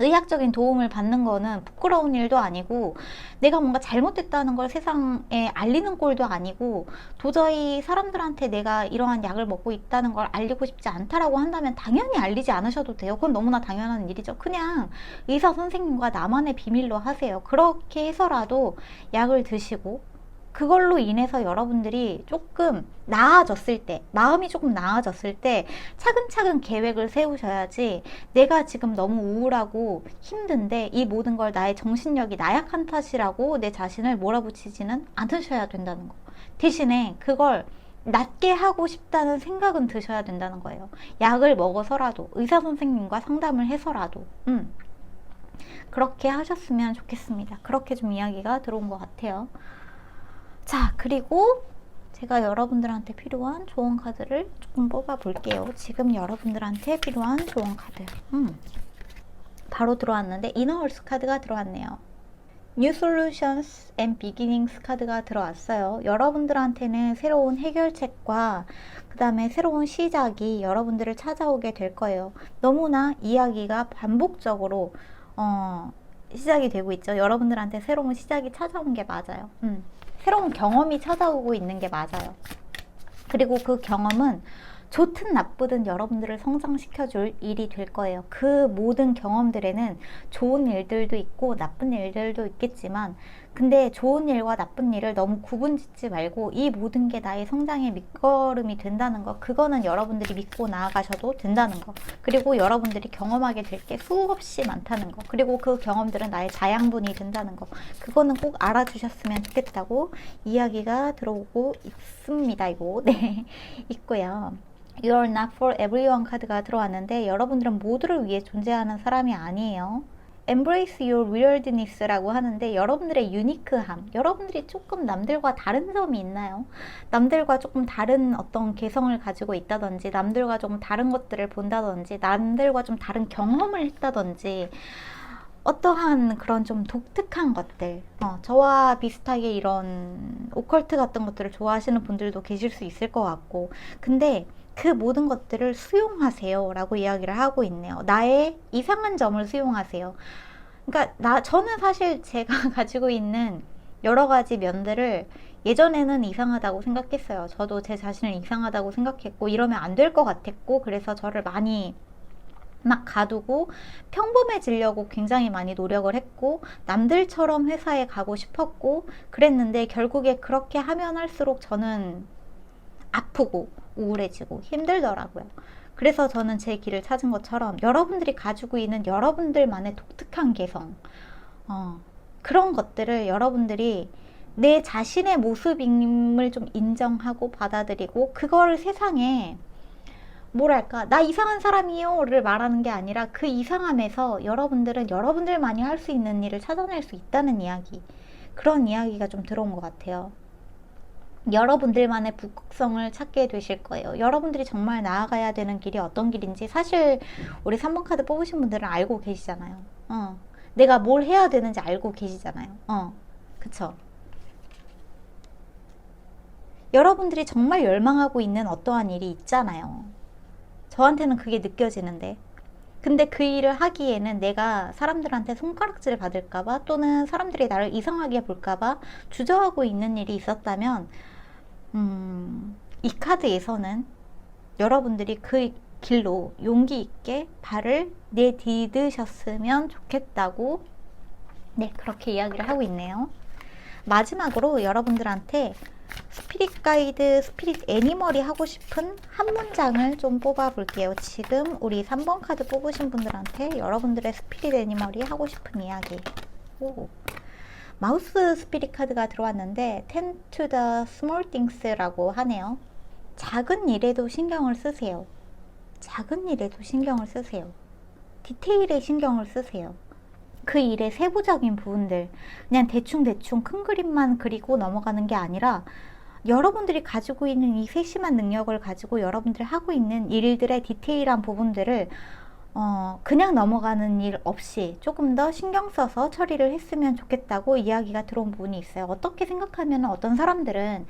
의학적인 도움을 받는 거는 부끄러운 일도 아니고, 내가 뭔가 잘못됐다는 걸 세상에 알리는 꼴도 아니고, 도저히 사람들한테 내가 이러한 약을 먹고 있다는 걸 알리고 싶지 않다라고 한다면 당연히 알리지 않으셔도 돼요. 그건 너무나 당연한 일이죠. 그냥 의사 선생님과 나만의 비밀로 하세요. 그렇게 해서라도 약을 드시고, 그걸로 인해서 여러분들이 조금 나아졌을 때, 마음이 조금 나아졌을 때 차근차근 계획을 세우셔야지, 내가 지금 너무 우울하고 힘든데 이 모든 걸 나의 정신력이 나약한 탓이라고 내 자신을 몰아붙이지는 않으셔야 된다는 거. 대신에 그걸 낫게 하고 싶다는 생각은 드셔야 된다는 거예요. 약을 먹어서라도, 의사 선생님과 상담을 해서라도 그렇게 하셨으면 좋겠습니다. 그렇게 좀 이야기가 들어온 것 같아요. 자, 그리고 제가 여러분들한테 필요한 조언 카드를 조금 뽑아 볼게요. 지금 여러분들한테 필요한 조언 카드. 바로 들어왔는데 이너월스 카드가 들어왔네요. New Solutions and Beginnings 카드가 들어왔어요. 여러분들한테는 새로운 해결책과 그 다음에 새로운 시작이 여러분들을 찾아오게 될 거예요. 너무나 이야기가 반복적으로 시작이 되고 있죠. 여러분들한테 새로운 시작이 찾아온 게 맞아요. 새로운 경험이 찾아오고 있는 게 맞아요. 그리고 그 경험은 좋든 나쁘든 여러분들을 성장시켜줄 일이 될 거예요. 그 모든 경험들에는 좋은 일들도 있고 나쁜 일들도 있겠지만, 근데 좋은 일과 나쁜 일을 너무 구분짓지 말고 이 모든 게 나의 성장의 밑거름이 된다는 거, 그거는 여러분들이 믿고 나아가셔도 된다는 거, 그리고 여러분들이 경험하게 될 게 수없이 많다는 거, 그리고 그 경험들은 나의 자양분이 된다는 거, 그거는 꼭 알아주셨으면 좋겠다고 이야기가 들어오고 있습니다. 이거 네 있고요. You're not for everyone 카드가 들어왔는데, 여러분들은 모두를 위해 존재하는 사람이 아니에요. Embrace your weirdness라고 하는데, 여러분들의 유니크함, 여러분들이 조금 남들과 다른 점이 있나요? 남들과 조금 다른 어떤 개성을 가지고 있다든지, 남들과 조금 다른 것들을 본다든지, 남들과 좀 다른 경험을 했다든지, 어떠한 그런 좀 독특한 것들, 저와 비슷하게 이런 오컬트 같은 것들을 좋아하시는 분들도 계실 수 있을 것 같고, 근데 그 모든 것들을 수용하세요 라고 이야기를 하고 있네요. 나의 이상한 점을 수용하세요. 그러니까 저는 사실 제가 가지고 있는 여러 가지 면들을 예전에는 이상하다고 생각했어요. 저도 제 자신을 이상하다고 생각했고, 이러면 안 될 것 같았고, 그래서 저를 많이 막 가두고 평범해지려고 굉장히 많이 노력을 했고 남들처럼 회사에 가고 싶었고 그랬는데 결국에 그렇게 하면 할수록 저는 아프고 우울해지고 힘들더라고요. 그래서 저는 제 길을 찾은 것처럼 여러분들이 가지고 있는 여러분들만의 독특한 개성, 그런 것들을 여러분들이 내 자신의 모습임을 좀 인정하고 받아들이고 그거를 세상에 뭐랄까 나 이상한 사람이요를 말하는 게 아니라 그 이상함에서 여러분들은 여러분들만이 할 수 있는 일을 찾아낼 수 있다는 이야기, 그런 이야기가 좀 들어온 것 같아요. 여러분들만의 북극성을 찾게 되실 거예요. 여러분들이 정말 나아가야 되는 길이 어떤 길인지 사실 우리 3번 카드 뽑으신 분들은 알고 계시잖아요. 내가 뭘 해야 되는지 알고 계시잖아요. 그쵸? 여러분들이 정말 열망하고 있는 어떠한 일이 있잖아요. 저한테는 그게 느껴지는데 근데 그 일을 하기에는 내가 사람들한테 손가락질을 받을까봐 또는 사람들이 나를 이상하게 볼까봐 주저하고 있는 일이 있었다면 이 카드에서는 여러분들이 그 길로 용기 있게 발을 내디드셨으면 좋겠다고 그렇게 이야기를 하고 있네요. 마지막으로 여러분들한테 스피릿 가이드, 스피릿 애니멀이 하고 싶은 한 문장을 좀 뽑아 볼게요. 지금 우리 3번 카드 뽑으신 분들한테 여러분들의 스피릿 애니멀이 하고 싶은 이야기. 마우스 스피릿 카드가 들어왔는데 Tend to the small things라고 하네요. 작은 일에도 신경을 쓰세요. 작은 일에도 신경을 쓰세요. 디테일에 신경을 쓰세요. 그 일의 세부적인 부분들, 그냥 대충대충 큰 그림만 그리고 넘어가는 게 아니라 여러분들이 가지고 있는 이 세심한 능력을 가지고 여러분들이 하고 있는 일들의 디테일한 부분들을 그냥 넘어가는 일 없이 조금 더 신경 써서 처리를 했으면 좋겠다고 이야기가 들어온 부분이 있어요. 어떻게 생각하면 어떤 사람들은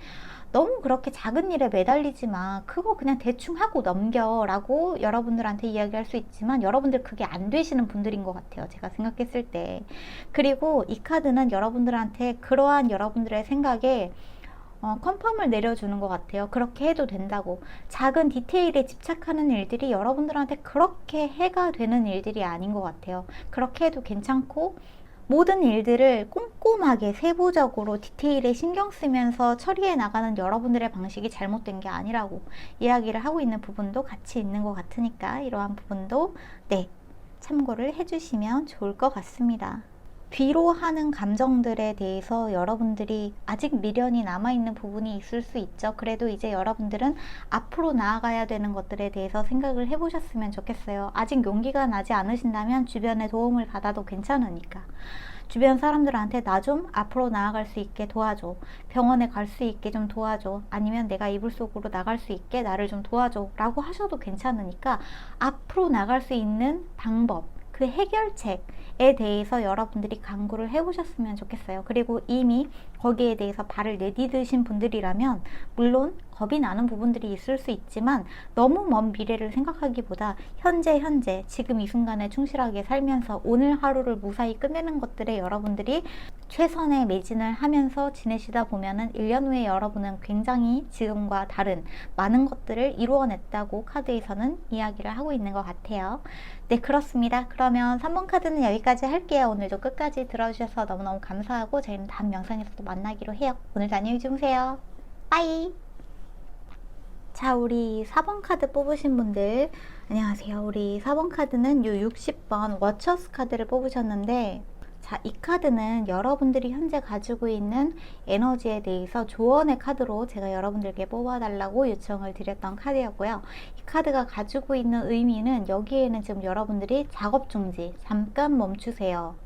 너무 그렇게 작은 일에 매달리지 마, 그거 그냥 대충 하고 넘겨 라고 여러분들한테 이야기할 수 있지만 여러분들 그게 안 되시는 분들인 것 같아요, 제가 생각했을 때. 그리고 이 카드는 여러분들한테 그러한 여러분들의 생각에 컨펌을 내려주는 것 같아요. 그렇게 해도 된다고. 작은 디테일에 집착하는 일들이 여러분들한테 그렇게 해가 되는 일들이 아닌 것 같아요. 그렇게 해도 괜찮고 모든 일들을 꼼꼼하게 세부적으로 디테일에 신경 쓰면서 처리해 나가는 여러분들의 방식이 잘못된 게 아니라고 이야기를 하고 있는 부분도 같이 있는 것 같으니까 이러한 부분도 참고를 해주시면 좋을 것 같습니다. 비로하는 감정들에 대해서 여러분들이 아직 미련이 남아있는 부분이 있을 수 있죠. 그래도 이제 여러분들은 앞으로 나아가야 되는 것들에 대해서 생각을 해보셨으면 좋겠어요. 아직 용기가 나지 않으신다면 주변의 도움을 받아도 괜찮으니까. 주변 사람들한테 나 좀 앞으로 나아갈 수 있게 도와줘. 병원에 갈 수 있게 좀 도와줘. 아니면 내가 이불 속으로 나갈 수 있게 나를 좀 도와줘 라고 하셔도 괜찮으니까 앞으로 나갈 수 있는 방법, 그 해결책에 대해서 여러분들이 강구를 해보셨으면 좋겠어요. 그리고 이미 거기에 대해서 발을 내디드신 분들이라면 물론 겁이 나는 부분들이 있을 수 있지만 너무 먼 미래를 생각하기보다 현재 지금 이 순간에 충실하게 살면서 오늘 하루를 무사히 끝내는 것들에 여러분들이 최선의 매진을 하면서 지내시다 보면은 1년 후에 여러분은 굉장히 지금과 다른 많은 것들을 이루어냈다고 카드에서는 이야기를 하고 있는 것 같아요. 네, 그렇습니다. 그러면 3번 카드는 여기까지 할게요. 오늘도 끝까지 들어주셔서 너무너무 감사하고 저희는 다음 영상에서 또 만나기로 해요. 오늘도 안녕히 주무세요. 빠이. 자, 우리 4번 카드 뽑으신 분들 안녕하세요. 우리 4번 카드는 요 60번 워처스 카드를 뽑으셨는데, 자, 이 카드는 여러분들이 현재 가지고 있는 에너지에 대해서 조언의 카드로 제가 여러분들께 뽑아달라고 요청을 드렸던 카드였고요. 이 카드가 가지고 있는 의미는 여기에는 지금 여러분들이 작업 중지, 잠깐 멈추세요.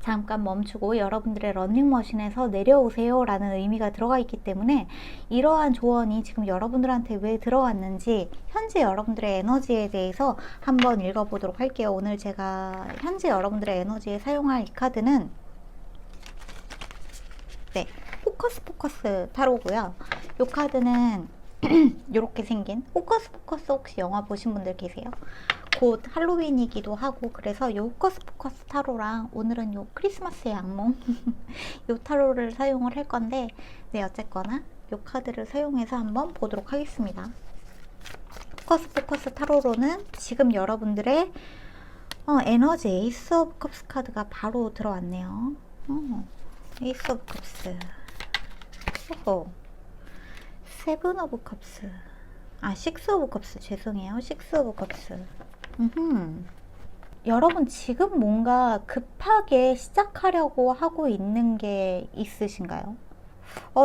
잠깐 멈추고 여러분들의 러닝머신에서 내려오세요 라는 의미가 들어가 있기 때문에 이러한 조언이 지금 여러분들한테 왜 들어왔는지 현재 여러분들의 에너지에 대해서 한번 읽어보도록 할게요. 오늘 제가 현재 여러분들의 에너지에 사용할 이 카드는 포커스 타로고요. 이 카드는 이렇게 생긴 포커스 혹시 영화 보신 분들 계세요? 곧 할로윈이기도 하고 그래서 요 포커스 타로랑 오늘은 요 크리스마스의 악몽 요 타로를 사용을 할 건데 어쨌거나 요 카드를 사용해서 한번 보도록 하겠습니다. 포커스 타로로는 지금 여러분들의 에너지 에이스 오브 컵스 카드가 바로 들어왔네요. 에이스 오브 컵스, 세븐 오브 컵스, 식스 오브 컵스, 죄송해요. 식스 오브 컵스. 여러분 지금 뭔가 급하게 시작하려고 하고 있는 게 있으신가요?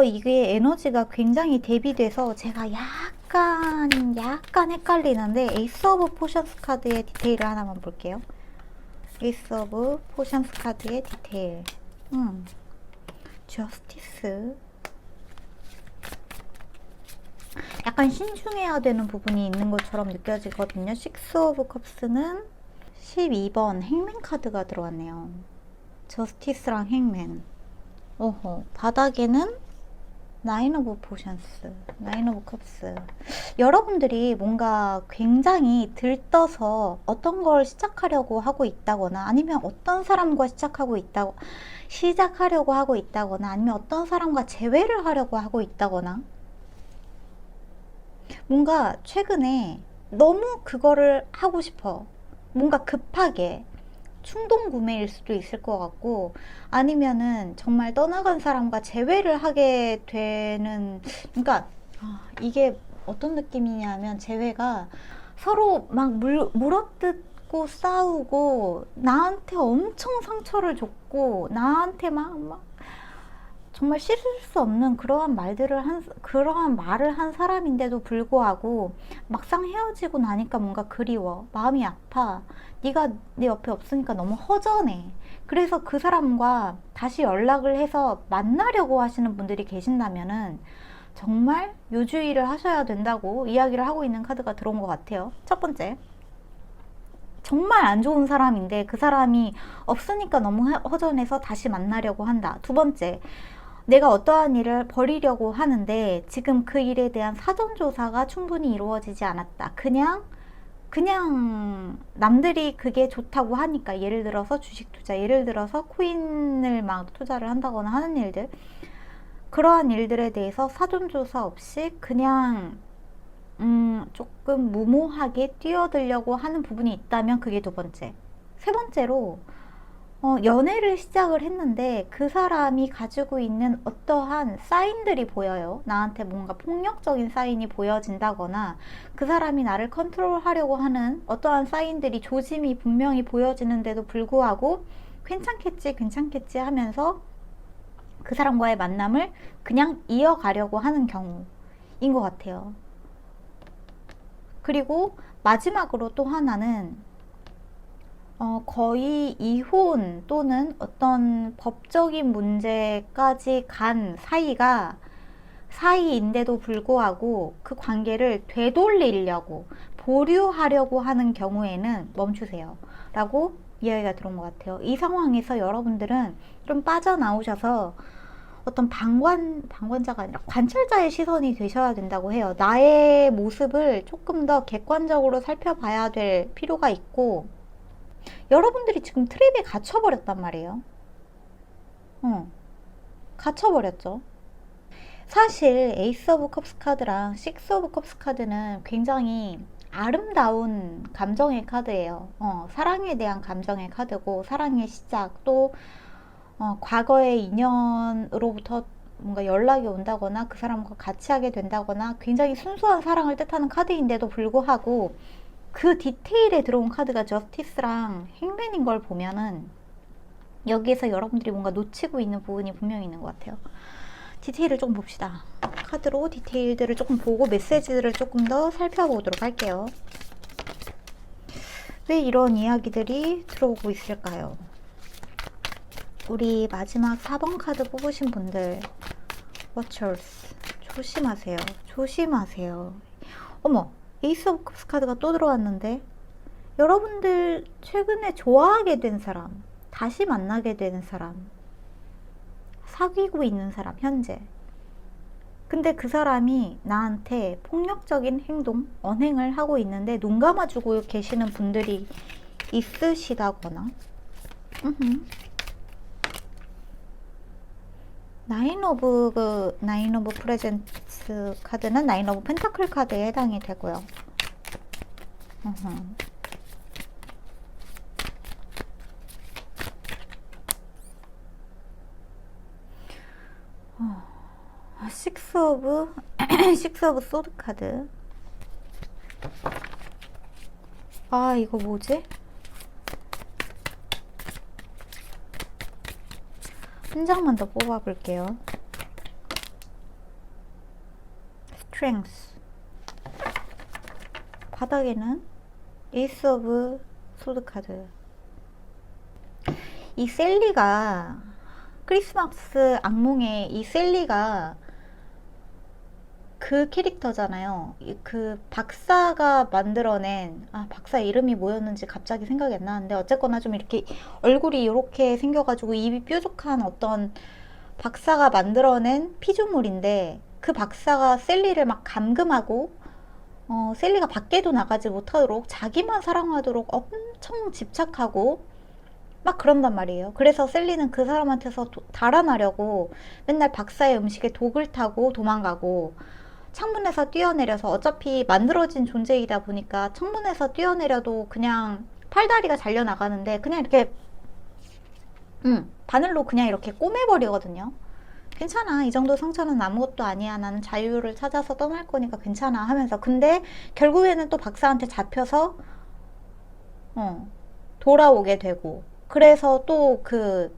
이게 에너지가 굉장히 대비돼서 제가 약간 헷갈리는데 에이스 오브 포션스 카드의 디테일을 하나만 볼게요. 에이스 오브 포션스 카드의 디테일. 저스티스. 약간 신중해야 되는 부분이 있는 것처럼 느껴지거든요. 식스 오브 컵스는 12번 행맨 카드가 들어왔네요. 저스티스랑 행맨. 바닥에는 나인 오브 포션스, 나인 오브 컵스. 여러분들이 뭔가 굉장히 들떠서 어떤 걸 시작하려고 하고 있다거나 아니면 어떤 사람과 시작하려고 하고 있다거나 아니면 어떤 사람과 재회를 하려고 하고 있다거나 뭔가 최근에 너무 그거를 하고 싶어. 뭔가 급하게 충동 구매일 수도 있을 것 같고 아니면은 정말 떠나간 사람과 재회를 하게 되는, 그러니까 이게 어떤 느낌이냐면 재회가 서로 막 물어뜯고 싸우고 나한테 엄청 상처를 줬고 나한테 막 정말 씻을 수 없는 그러한 말을 한 사람인데도 불구하고 막상 헤어지고 나니까 뭔가 그리워, 마음이 아파, 네가 내 옆에 없으니까 너무 허전해. 그래서 그 사람과 다시 연락을 해서 만나려고 하시는 분들이 계신다면은 정말 요주의를 하셔야 된다고 이야기를 하고 있는 카드가 들어온 것 같아요. 첫 번째, 정말 안 좋은 사람인데 그 사람이 없으니까 너무 허전해서 다시 만나려고 한다. 두 번째, 내가 어떠한 일을 벌이려고 하는데 지금 그 일에 대한 사전조사가 충분히 이루어지지 않았다. 그냥 남들이 그게 좋다고 하니까, 예를 들어서 주식 투자, 예를 들어서 코인을 막 투자를 한다거나 하는 일들, 그러한 일들에 대해서 사전조사 없이 그냥 조금 무모하게 뛰어들려고 하는 부분이 있다면 그게 두 번째. 세 번째로 연애를 시작을 했는데 그 사람이 가지고 있는 어떠한 사인들이 보여요. 나한테 뭔가 폭력적인 사인이 보여진다거나 그 사람이 나를 컨트롤하려고 하는 어떠한 사인들이, 조짐이 분명히 보여지는데도 불구하고 괜찮겠지 하면서 그 사람과의 만남을 그냥 이어가려고 하는 경우인 것 같아요. 그리고 마지막으로 또 하나는 거의 이혼 또는 어떤 법적인 문제까지 간 사이인데도 불구하고 그 관계를 되돌리려고, 보류하려고 하는 경우에는 멈추세요 라고 이야기가 들어온 것 같아요. 이 상황에서 여러분들은 좀 빠져나오셔서 어떤 방관자가 아니라 관찰자의 시선이 되셔야 된다고 해요. 나의 모습을 조금 더 객관적으로 살펴봐야 될 필요가 있고, 여러분들이 지금 트랩에 갇혀버렸단 말이에요. 갇혀버렸죠. 사실 에이스 오브 컵스 카드랑 식스 오브 컵스 카드는 굉장히 아름다운 감정의 카드예요. 사랑에 대한 감정의 카드고, 사랑의 시작, 또 과거의 인연으로부터 뭔가 연락이 온다거나 그 사람과 같이 하게 된다거나 굉장히 순수한 사랑을 뜻하는 카드인데도 불구하고 그 디테일에 들어온 카드가 저스티스랑 행맨인 걸 보면은 여기에서 여러분들이 뭔가 놓치고 있는 부분이 분명히 있는 것 같아요. 디테일을 조금 봅시다. 카드로 디테일들을 조금 보고 메시지들을 조금 더 살펴보도록 할게요. 왜 이런 이야기들이 들어오고 있을까요? 우리 마지막 4번 카드 뽑으신 분들, Watchers, 조심하세요. 조심하세요. 어머, 에이스 오브 컵스 카드가 또 들어왔는데, 여러분들 최근에 좋아하게 된 사람, 다시 만나게 되는 사람, 사귀고 있는 사람, 현재. 근데 그 사람이 나한테 폭력적인 행동, 언행을 하고 있는데 눈 감아주고 계시는 분들이 있으시다거나, 나인 오브 프레젠츠 카드는 나인 오브 펜타클 카드에 해당이 되고요. 어허. 식스 오브 식스 오브 소드 카드. 아, 이거 뭐지? 한 장만 더 뽑아볼게요. 스트렝스. 바닥에는 에이스 오브 소드 카드. 이 셀리가, 크리스마스 악몽의 이 셀리가 그 캐릭터잖아요. 그 박사가 만들어낸, 박사 이름이 뭐였는지 갑자기 생각이 안 나는데, 어쨌거나 좀 이렇게 얼굴이 이렇게 생겨가지고 입이 뾰족한 어떤 박사가 만들어낸 피조물인데, 그 박사가 셀리를 막 감금하고, 셀리가 밖에도 나가지 못하도록 자기만 사랑하도록 엄청 집착하고 막 그런단 말이에요. 그래서 셀리는 그 사람한테서 달아나려고 맨날 박사의 음식에 독을 타고 도망가고, 창문에서 뛰어내려서, 어차피 만들어진 존재이다 보니까 창문에서 뛰어내려도 그냥 팔다리가 잘려나가는데 그냥 이렇게 바늘로 그냥 이렇게 꼬매버리거든요. 괜찮아, 이 정도 상처는 아무것도 아니야, 나는 자유를 찾아서 떠날 거니까 괜찮아 하면서, 근데 결국에는 또 박사한테 잡혀서 돌아오게 되고, 그래서 또 그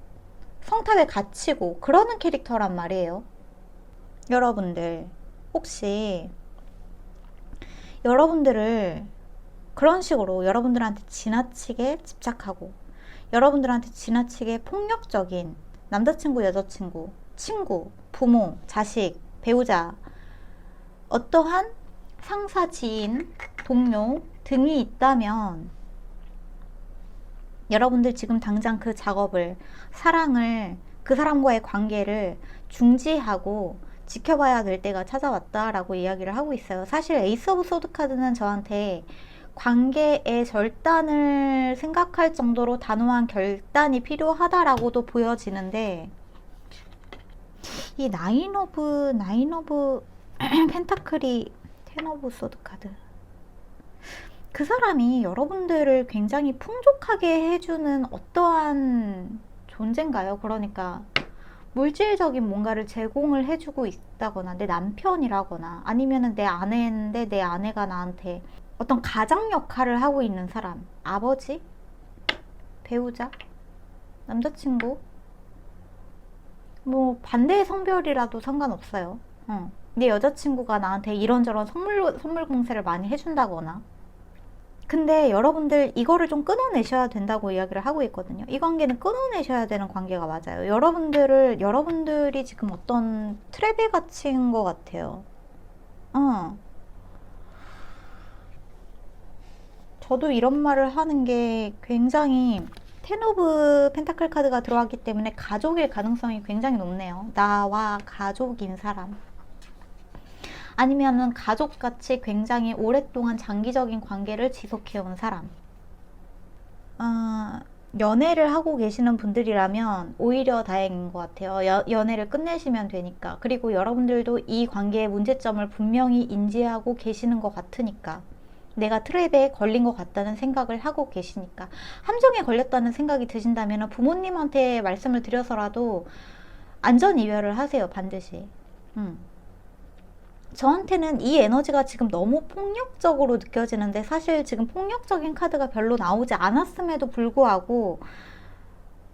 성탑에 갇히고 그러는 캐릭터란 말이에요. 여러분들 혹시 여러분들을 그런 식으로 여러분들한테 지나치게 집착하고 여러분들한테 지나치게 폭력적인 남자친구, 여자친구, 친구, 부모, 자식, 배우자, 어떠한 상사, 지인, 동료 등이 있다면, 여러분들 지금 당장 그 작업을, 사랑을, 그 사람과의 관계를 중지하고 지켜봐야 될 때가 찾아왔다라고 이야기를 하고 있어요. 사실 에이스 오브 소드 카드는 저한테 관계의 절단을 생각할 정도로 단호한 결단이 필요하다라고도 보여지는데, 이 나인 오브 펜타클이 텐 오브 소드 카드, 그 사람이 여러분들을 굉장히 풍족하게 해주는 어떠한 존재인가요? 그러니까 물질적인 뭔가를 제공을 해주고 있다거나, 내 남편이라거나, 아니면은 내 아내인데 내 아내가 나한테 어떤 가장 역할을 하고 있는 사람, 아버지, 배우자, 남자친구, 뭐 반대의 성별이라도 상관없어요. 내 여자친구가 나한테 이런저런 선물 공세를 많이 해준다거나. 근데 여러분들 이거를 좀 끊어내셔야 된다고 이야기를 하고 있거든요. 이 관계는 끊어내셔야 되는 관계가 맞아요. 여러분들이 지금 어떤 트랩에 갇힌 것 같아요. 저도 이런 말을 하는 게 굉장히, 텐 오브 펜타클 카드가 들어왔기 때문에 가족일 가능성이 굉장히 높네요. 나와 가족인 사람, 아니면은 가족같이 굉장히 오랫동안 장기적인 관계를 지속해온 사람. 연애를 하고 계시는 분들이라면 오히려 다행인 것 같아요. 연애를 끝내시면 되니까. 그리고 여러분들도 이 관계의 문제점을 분명히 인지하고 계시는 것 같으니까, 내가 트랩에 걸린 것 같다는 생각을 하고 계시니까, 함정에 걸렸다는 생각이 드신다면 부모님한테 말씀을 드려서라도 안전 이별을 하세요, 반드시. 저한테는 이 에너지가 지금 너무 폭력적으로 느껴지는데, 사실 지금 폭력적인 카드가 별로 나오지 않았음에도 불구하고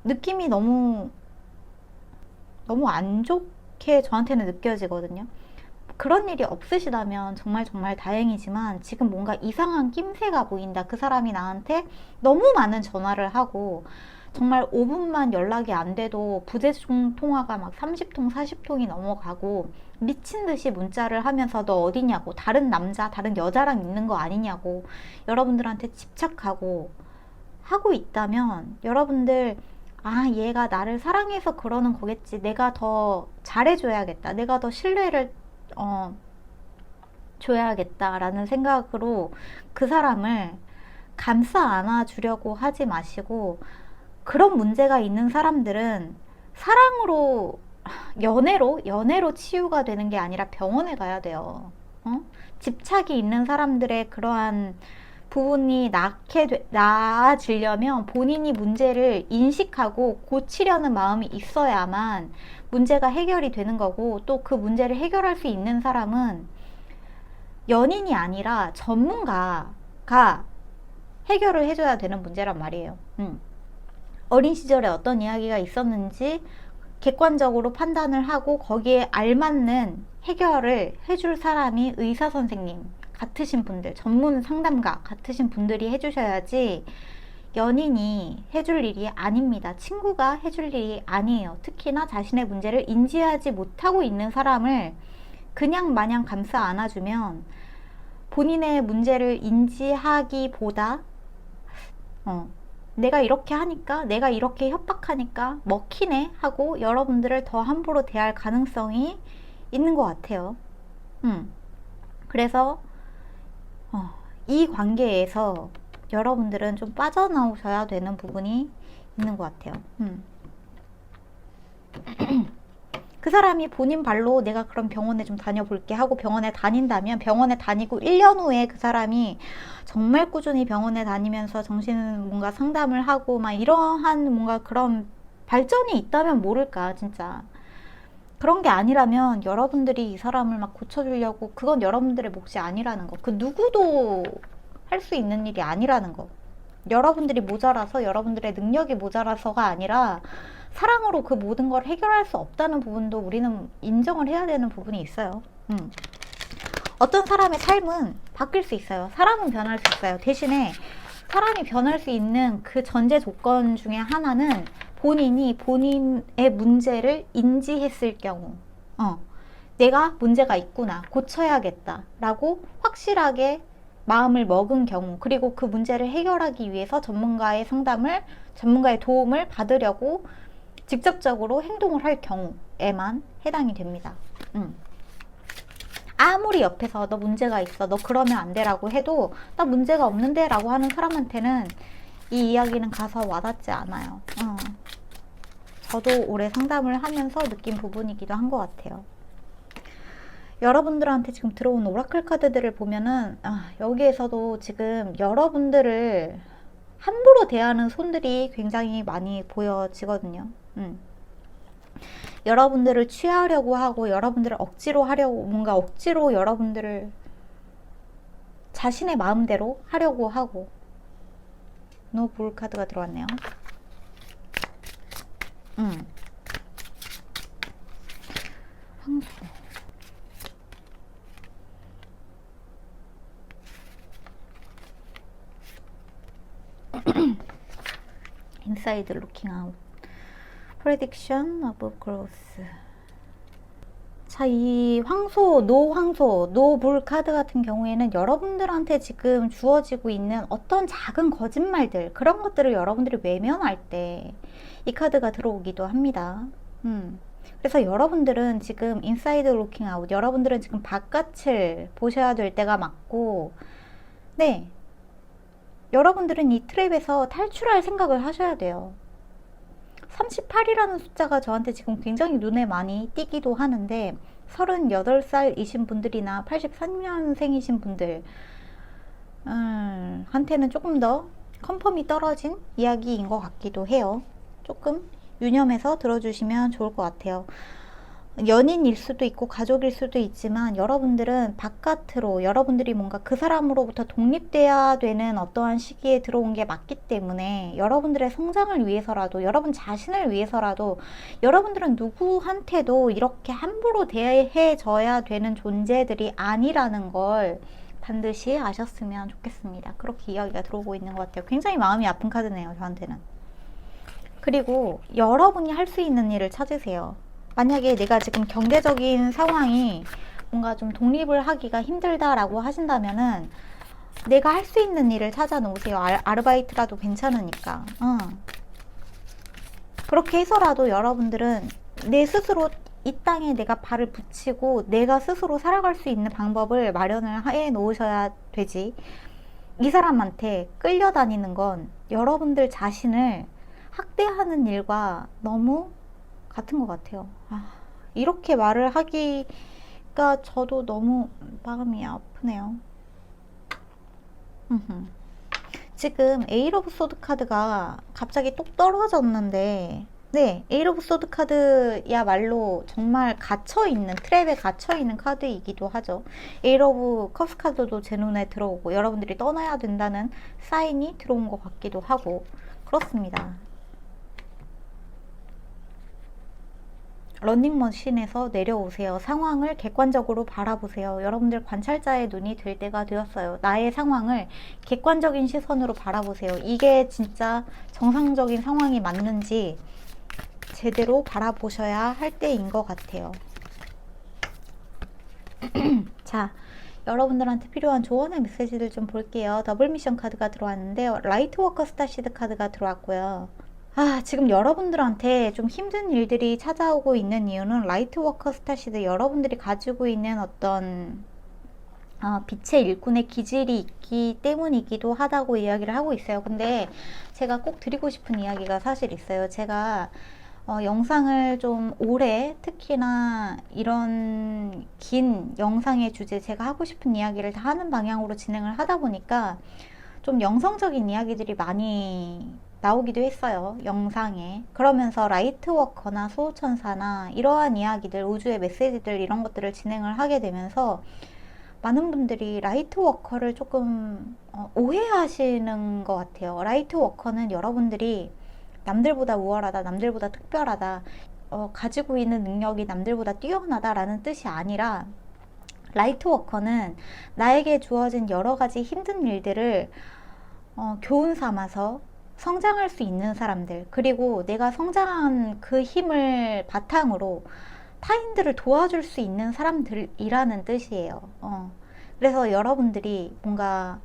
느낌이 너무 안 좋게 저한테는 느껴지거든요. 그런 일이 없으시다면 정말 다행이지만, 지금 뭔가 이상한 낌새가 보인다. 그 사람이 나한테 너무 많은 전화를 하고 정말 5분만 연락이 안 돼도 부재중 통화가 막 30통, 40통이 넘어가고, 미친 듯이 문자를 하면서 너 어디냐고, 다른 남자, 다른 여자랑 있는 거 아니냐고 여러분들한테 집착하고 하고 있다면, 여러분들, 얘가 나를 사랑해서 그러는 거겠지, 내가 더 잘해줘야겠다, 내가 더 신뢰를 줘야겠다라는 생각으로 그 사람을 감싸 안아주려고 하지 마시고, 그런 문제가 있는 사람들은 사랑으로, 연애로 치유가 되는 게 아니라 병원에 가야 돼요. 집착이 있는 사람들의 그러한 부분이 나아지려면 본인이 문제를 인식하고 고치려는 마음이 있어야만 문제가 해결이 되는 거고, 또 그 문제를 해결할 수 있는 사람은 연인이 아니라 전문가가 해결을 해줘야 되는 문제란 말이에요. 어린 시절에 어떤 이야기가 있었는지 객관적으로 판단을 하고 거기에 알맞는 해결을 해줄 사람이 의사 선생님 같으신 분들, 전문 상담가 같으신 분들이 해주셔야지 연인이 해줄 일이 아닙니다. 친구가 해줄 일이 아니에요. 특히나 자신의 문제를 인지하지 못하고 있는 사람을 그냥 마냥 감싸 안아주면 본인의 문제를 인지하기보다 내가 이렇게 하니까, 내가 이렇게 협박하니까 먹히네 하고 여러분들을 더 함부로 대할 가능성이 있는 것 같아요. 그래서 이 관계에서 여러분들은 좀 빠져나오셔야 되는 부분이 있는 것 같아요. 그 사람이 본인 발로 내가 그럼 병원에 좀 다녀볼게 하고 병원에 다닌다면, 병원에 다니고 1년 후에 그 사람이 정말 꾸준히 병원에 다니면서 정신 뭔가 상담을 하고 막 이러한 뭔가 그런 발전이 있다면 모를까, 진짜. 그런 게 아니라면 여러분들이 이 사람을 막 고쳐주려고, 그건 여러분들의 몫이 아니라는 거. 그 누구도 할 수 있는 일이 아니라는 거. 여러분들이 모자라서, 여러분들의 능력이 모자라서가 아니라 사랑으로 그 모든 걸 해결할 수 없다는 부분도 우리는 인정을 해야 되는 부분이 있어요. 어떤 사람의 삶은 바뀔 수 있어요. 사람은 변할 수 있어요. 대신에 사람이 변할 수 있는 그 전제 조건 중에 하나는 본인이 본인의 문제를 인지했을 경우, 내가 문제가 있구나, 고쳐야겠다 라고 확실하게 마음을 먹은 경우, 그리고 그 문제를 해결하기 위해서 전문가의 도움을 받으려고 직접적으로 행동을 할 경우에만 해당이 됩니다. 아무리 옆에서 너 문제가 있어, 너 그러면 안 돼라고 해도 나 문제가 없는데 라고 하는 사람한테는 이 이야기는 가서 와닿지 않아요. 저도 오래 상담을 하면서 느낀 부분이기도 한 것 같아요. 여러분들한테 지금 들어온 오라클 카드들을 보면은 여기에서도 지금 여러분들을 함부로 대하는 손들이 굉장히 많이 보여지거든요. 여러분들을 취하려고 하고, 여러분들을 억지로 하려고, 뭔가 억지로 여러분들을 자신의 마음대로 하려고 하고. 노불 카드가 들어왔네요. 황소. 인사이드 루킹 아웃. 프레딕션 오브 그로스. 자, 이 황소, 노불 카드 같은 경우에는 여러분들한테 지금 주어지고 있는 어떤 작은 거짓말들, 그런 것들을 여러분들이 외면할 때 이 카드가 들어오기도 합니다. 그래서 여러분들은 지금 인사이드 루킹 아웃, 여러분들은 지금 바깥을 보셔야 될 때가 맞고, 네, 여러분들은 이 트랩에서 탈출할 생각을 하셔야 돼요. 38이라는 숫자가 저한테 지금 굉장히 눈에 많이 띄기도 하는데, 38살이신 분들이나 83년생이신 분들 한테는 조금 더 컨펌이 떨어진 이야기인 것 같기도 해요. 조금 유념해서 들어주시면 좋을 것 같아요. 연인일 수도 있고 가족일 수도 있지만 여러분들은 바깥으로, 여러분들이 뭔가 그 사람으로부터 독립돼야 되는 어떠한 시기에 들어온 게 맞기 때문에 여러분들의 성장을 위해서라도, 여러분 자신을 위해서라도 여러분들은 누구한테도 이렇게 함부로 대해져야 되는 존재들이 아니라는 걸 반드시 아셨으면 좋겠습니다. 그렇게 이야기가 들어오고 있는 것 같아요. 굉장히 마음이 아픈 카드네요, 저한테는. 그리고 여러분이 할 수 있는 일을 찾으세요. 만약에 내가 지금 경제적인 상황이 뭔가 좀 독립을 하기가 힘들다라고 하신다면은 내가 할 수 있는 일을 찾아 놓으세요. 아르바이트라도 괜찮으니까. 그렇게 해서라도 여러분들은 내 스스로 이 땅에 내가 발을 붙이고 내가 스스로 살아갈 수 있는 방법을 마련을 해 놓으셔야 되지. 이 사람한테 끌려다니는 건 여러분들 자신을 학대하는 일과 너무 같은 것 같아요. 이렇게 말을 하기가 저도 너무 마음이 아프네요. 지금 에잇 오브 소드 카드가 갑자기 똑 떨어졌는데, 네, 에잇 오브 소드 카드야말로 정말 갇혀있는, 트랩에 갇혀있는 카드이기도 하죠. 에잇 오브 컵스 카드도 제 눈에 들어오고 여러분들이 떠나야 된다는 사인이 들어온 것 같기도 하고 그렇습니다. 러닝머신에서 내려오세요. 상황을 객관적으로 바라보세요. 여러분들 관찰자의 눈이 될 때가 되었어요. 나의 상황을 객관적인 시선으로 바라보세요. 이게 진짜 정상적인 상황이 맞는지 제대로 바라보셔야 할 때인 것 같아요. 자, 여러분들한테 필요한 조언의 메시지들 좀 볼게요. 더블 미션 카드가 들어왔는데요. 라이트 워커 스타시드 카드가 들어왔고요. 지금 여러분들한테 좀 힘든 일들이 찾아오고 있는 이유는 라이트 워커 스타시드, 여러분들이 가지고 있는 어떤 빛의 일꾼의 기질이 있기 때문이기도 하다고 이야기를 하고 있어요. 근데 제가 꼭 드리고 싶은 이야기가 사실 있어요. 제가 영상을 좀 오래, 특히나 이런 긴 영상의 주제, 제가 하고 싶은 이야기를 다 하는 방향으로 진행을 하다 보니까 좀 영성적인 이야기들이 많이 나오기도 했어요, 영상에. 그러면서 라이트 워커나 수호천사나 이러한 이야기들, 우주의 메시지들, 이런 것들을 진행을 하게 되면서 많은 분들이 라이트 워커를 조금 오해하시는 것 같아요. 라이트 워커는 여러분들이 남들보다 우월하다, 남들보다 특별하다, 가지고 있는 능력이 남들보다 뛰어나다라는 뜻이 아니라, 라이트 워커는 나에게 주어진 여러 가지 힘든 일들을 교훈 삼아서 성장할 수 있는 사람들, 그리고 내가 성장한 그 힘을 바탕으로 타인들을 도와줄 수 있는 사람들이라는 뜻이에요. 그래서 여러분들이 뭔가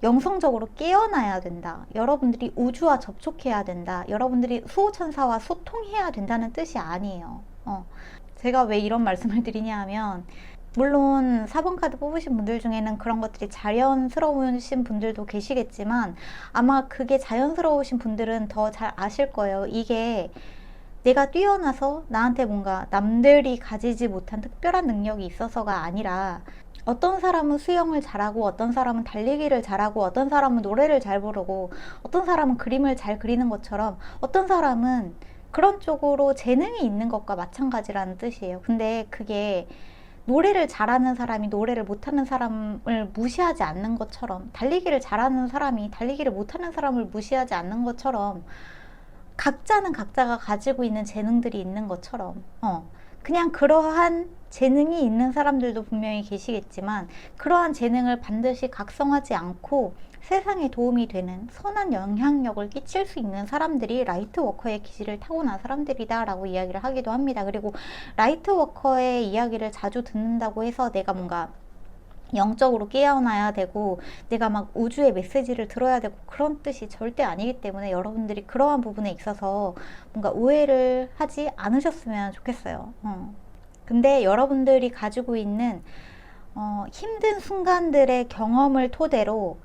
영성적으로 깨어나야 된다, 여러분들이 우주와 접촉해야 된다, 여러분들이 수호천사와 소통해야 된다는 뜻이 아니에요. 제가 왜 이런 말씀을 드리냐 하면, 물론 4번 카드 뽑으신 분들 중에는 그런 것들이 자연스러우신 분들도 계시겠지만, 아마 그게 자연스러우신 분들은 더 잘 아실 거예요. 이게 내가 뛰어나서 나한테 뭔가 남들이 가지지 못한 특별한 능력이 있어서가 아니라, 어떤 사람은 수영을 잘하고, 어떤 사람은 달리기를 잘하고, 어떤 사람은 노래를 잘 부르고, 어떤 사람은 그림을 잘 그리는 것처럼, 어떤 사람은 그런 쪽으로 재능이 있는 것과 마찬가지라는 뜻이에요. 근데 그게 노래를 잘하는 사람이 노래를 못하는 사람을 무시하지 않는 것처럼, 달리기를 잘하는 사람이 달리기를 못하는 사람을 무시하지 않는 것처럼, 각자는 각자가 가지고 있는 재능들이 있는 것처럼, 그냥 그러한 재능이 있는 사람들도 분명히 계시겠지만, 그러한 재능을 반드시 각성하지 않고 세상에 도움이 되는 선한 영향력을 끼칠 수 있는 사람들이 라이트 워커의 기질을 타고난 사람들이다 라고 이야기를 하기도 합니다. 그리고 라이트 워커의 이야기를 자주 듣는다고 해서 내가 뭔가 영적으로 깨어나야 되고, 내가 막 우주의 메시지를 들어야 되고, 그런 뜻이 절대 아니기 때문에 여러분들이 그러한 부분에 있어서 뭔가 오해를 하지 않으셨으면 좋겠어요. 근데 여러분들이 가지고 있는 힘든 순간들의 경험을 토대로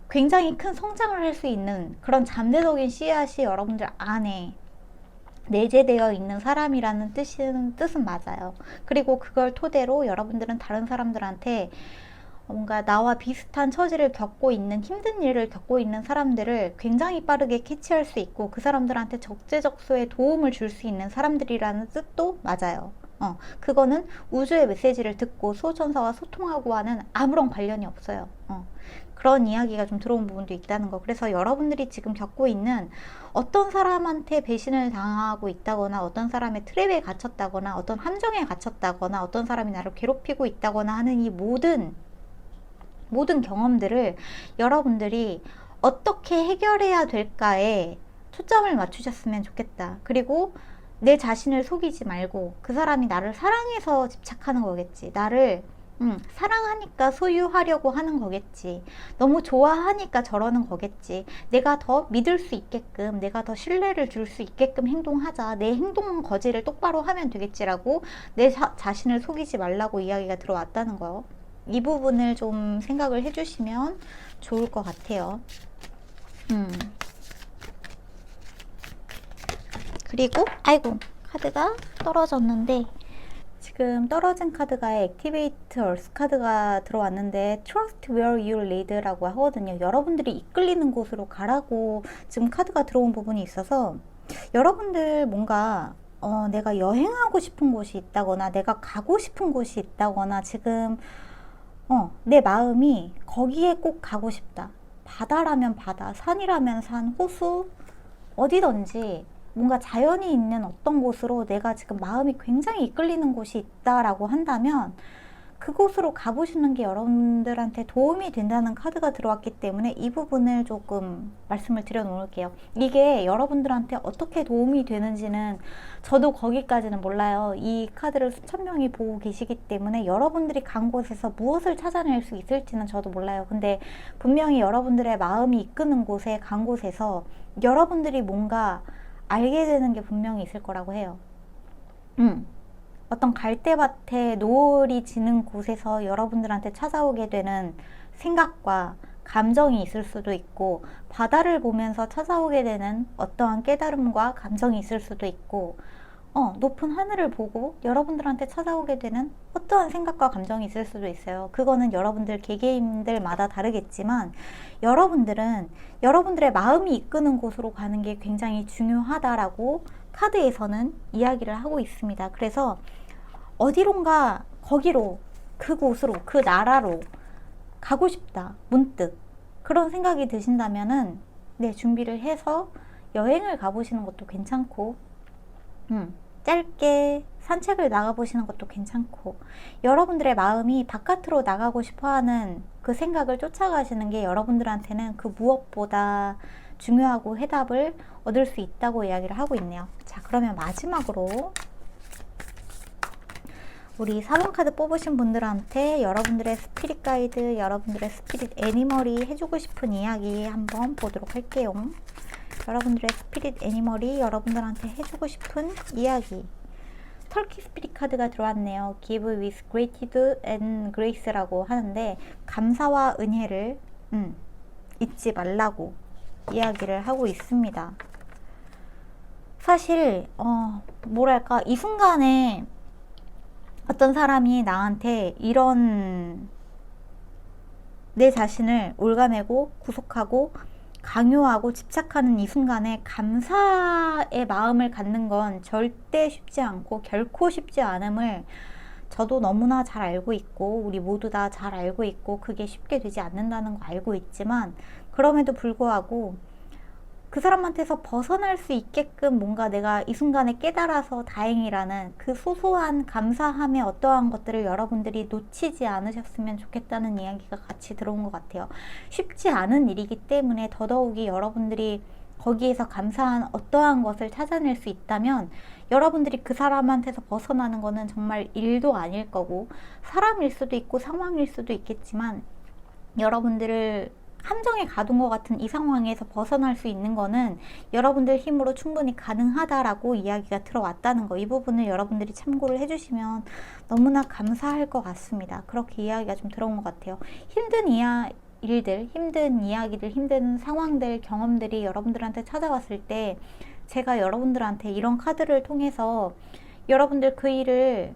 굉장히 큰 성장을 할 수 있는 그런 잠재적인 씨앗이 여러분들 안에 내재되어 있는 사람이라는 뜻은 맞아요. 그리고 그걸 토대로 여러분들은 다른 사람들한테 뭔가 나와 비슷한 처지를 겪고 있는, 힘든 일을 겪고 있는 사람들을 굉장히 빠르게 캐치할 수 있고, 그 사람들한테 적재적소에 도움을 줄 수 있는 사람들이라는 뜻도 맞아요. 그거는 우주의 메시지를 듣고 수호천사와 소통하고 하는 아무런 관련이 없어요. 그런 이야기가 좀 들어온 부분도 있다는 거. 그래서 여러분들이 지금 겪고 있는 어떤 사람한테 배신을 당하고 있다거나, 어떤 사람의 트랩에 갇혔다거나, 어떤 함정에 갇혔다거나, 어떤 사람이 나를 괴롭히고 있다거나 하는 이 모든 경험들을 여러분들이 어떻게 해결해야 될까에 초점을 맞추셨으면 좋겠다. 그리고 내 자신을 속이지 말고, 그 사람이 나를 사랑해서 집착하는 거겠지, 나를 사랑하니까 소유하려고 하는 거겠지, 너무 좋아하니까 저러는 거겠지, 내가 더 믿을 수 있게끔, 내가 더 신뢰를 줄 수 있게끔 행동하자, 내 행동 거지를 똑바로 하면 되겠지라고 내 자신을 속이지 말라고 이야기가 들어왔다는 거예요. 이 부분을 좀 생각을 해주시면 좋을 것 같아요. 그리고 아이고, 카드가 떨어졌는데, 지금 떨어진 카드가 Activate Earth 카드가 들어왔는데 Trust where you lead라고 하거든요. 여러분들이 이끌리는 곳으로 가라고 지금 카드가 들어온 부분이 있어서 여러분들 뭔가 내가 여행하고 싶은 곳이 있다거나 내가 가고 싶은 곳이 있다거나 지금 내 마음이 거기에 꼭 가고 싶다. 바다라면 바다, 산이라면 산, 호수 어디든지 뭔가 자연이 있는 어떤 곳으로 내가 지금 마음이 굉장히 이끌리는 곳이 있다라고 한다면 그곳으로 가보시는 게 여러분들한테 도움이 된다는 카드가 들어왔기 때문에 이 부분을 조금 말씀을 드려 놓을게요. 이게 여러분들한테 어떻게 도움이 되는지는 저도 거기까지는 몰라요. 이 카드를 수천 명이 보고 계시기 때문에 여러분들이 간 곳에서 무엇을 찾아낼 수 있을지는 저도 몰라요. 근데 분명히 여러분들의 마음이 이끄는 곳에 간 곳에서 여러분들이 뭔가 알게 되는 게 분명히 있을 거라고 해요. 어떤 갈대밭에 노을이 지는 곳에서 여러분들한테 찾아오게 되는 생각과 감정이 있을 수도 있고, 바다를 보면서 찾아오게 되는 어떠한 깨달음과 감정이 있을 수도 있고, 높은 하늘을 보고 여러분들한테 찾아오게 되는 어떠한 생각과 감정이 있을 수도 있어요. 그거는 여러분들 개개인들마다 다르겠지만 여러분들은 여러분들의 마음이 이끄는 곳으로 가는 게 굉장히 중요하다라고 카드에서는 이야기를 하고 있습니다. 그래서 어디론가 거기로, 그곳으로, 그 나라로 가고 싶다. 문득 그런 생각이 드신다면은 준비를 해서 여행을 가보시는 것도 괜찮고, 짧게 산책을 나가보시는 것도 괜찮고, 여러분들의 마음이 바깥으로 나가고 싶어하는 그 생각을 쫓아가시는 게 여러분들한테는 그 무엇보다 중요하고 해답을 얻을 수 있다고 이야기를 하고 있네요. 자, 그러면 마지막으로 우리 4번 카드 뽑으신 분들한테 여러분들의 스피릿 가이드, 여러분들의 스피릿 애니멀이 해주고 싶은 이야기 한번 보도록 할게요. 여러분들의 스피릿 애니멀이 여러분들한테 해주고 싶은 이야기. 터키 스피릿 카드가 들어왔네요. Give with gratitude and grace라고 하는데 감사와 은혜를 잊지 말라고 이야기를 하고 있습니다. 사실 뭐랄까, 이 순간에 어떤 사람이 나한테 이런 내 자신을 올가매고 구속하고 강요하고 집착하는 이 순간에 감사의 마음을 갖는 건 절대 쉽지 않고 결코 쉽지 않음을 저도 너무나 잘 알고 있고 우리 모두 다 잘 알고 있고 그게 쉽게 되지 않는다는 거 알고 있지만, 그럼에도 불구하고 그 사람한테서 벗어날 수 있게끔 뭔가 내가 이 순간에 깨달아서 다행이라는 그 소소한 감사함의 어떠한 것들을 여러분들이 놓치지 않으셨으면 좋겠다는 이야기가 같이 들어온 것 같아요. 쉽지 않은 일이기 때문에 더더욱이 여러분들이 거기에서 감사한 어떠한 것을 찾아낼 수 있다면 여러분들이 그 사람한테서 벗어나는 거는 정말 일도 아닐 거고, 사람일 수도 있고 상황일 수도 있겠지만 여러분들을 함정에 가둔 것 같은 이 상황에서 벗어날 수 있는 거는 여러분들 힘으로 충분히 가능하다라고 이야기가 들어왔다는 거, 이 부분을 여러분들이 참고를 해주시면 너무나 감사할 것 같습니다. 그렇게 이야기가 좀 들어온 것 같아요. 힘든 일들, 힘든 이야기들, 힘든 상황들, 경험들이 여러분들한테 찾아왔을 때 제가 여러분들한테 이런 카드를 통해서 여러분들 그 일을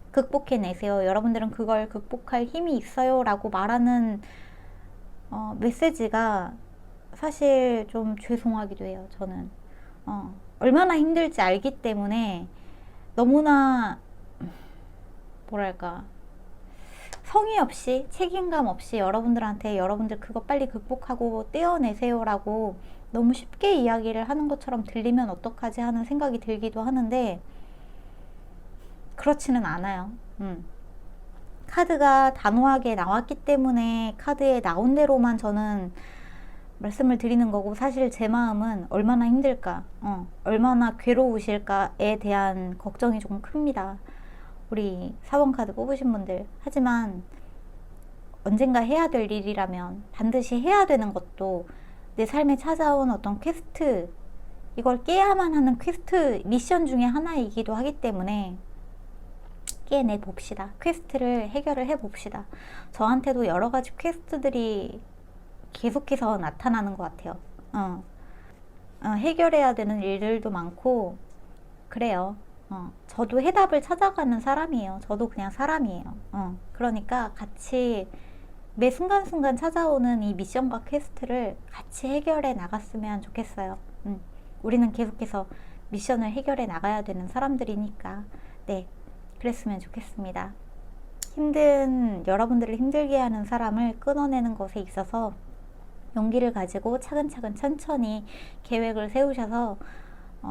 극복해내세요. 여러분들은 그걸 극복할 힘이 있어요 라고 말하는 메시지가 사실 좀 죄송하기도 해요. 저는 얼마나 힘들지 알기 때문에 너무나 뭐랄까, 성의 없이 책임감 없이 여러분들한테 여러분들 그거 빨리 극복하고 떼어내세요 라고 너무 쉽게 이야기를 하는 것처럼 들리면 어떡하지 하는 생각이 들기도 하는데 그렇지는 않아요. 카드가 단호하게 나왔기 때문에 카드에 나온 대로만 저는 말씀을 드리는 거고, 사실 제 마음은 얼마나 힘들까, 얼마나 괴로우실까에 대한 걱정이 조금 큽니다. 우리 4번 카드 뽑으신 분들. 하지만 언젠가 해야 될 일이라면 반드시 해야 되는 것도 내 삶에 찾아온 어떤 퀘스트, 이걸 깨야만 하는 퀘스트 미션 중에 하나이기도 하기 때문에 깨내 봅시다. 퀘스트를 해결을 해 봅시다. 저한테도 여러 가지 퀘스트들이 계속해서 나타나는 것 같아요. 해결해야 되는 일들도 많고 그래요. 저도 해답을 찾아가는 사람이에요. 저도 그냥 사람이에요. 그러니까 같이 매 순간순간 찾아오는 이 미션과 퀘스트를 같이 해결해 나갔으면 좋겠어요. 우리는 계속해서 미션을 해결해 나가야 되는 사람들이니까, 네, 그랬으면 좋겠습니다. 여러분들을 힘들게 하는 사람을 끊어내는 것에 있어서 용기를 가지고 차근차근 천천히 계획을 세우셔서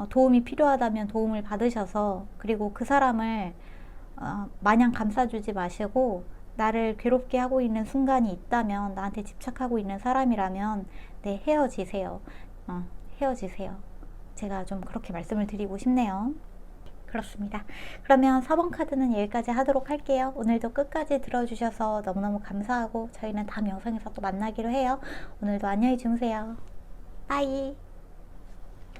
도움이 필요하다면 도움을 받으셔서, 그리고 그 사람을 마냥 감싸주지 마시고, 나를 괴롭게 하고 있는 순간이 있다면, 나한테 집착하고 있는 사람이라면, 네, 헤어지세요. 헤어지세요. 제가 좀 그렇게 말씀을 드리고 싶네요. 그렇습니다. 그러면 4번 카드는 여기까지 하도록 할게요. 오늘도 끝까지 들어주셔서 너무너무 감사하고, 저희는 다음 영상에서 또 만나기로 해요. 오늘도 안녕히 주무세요. 빠이.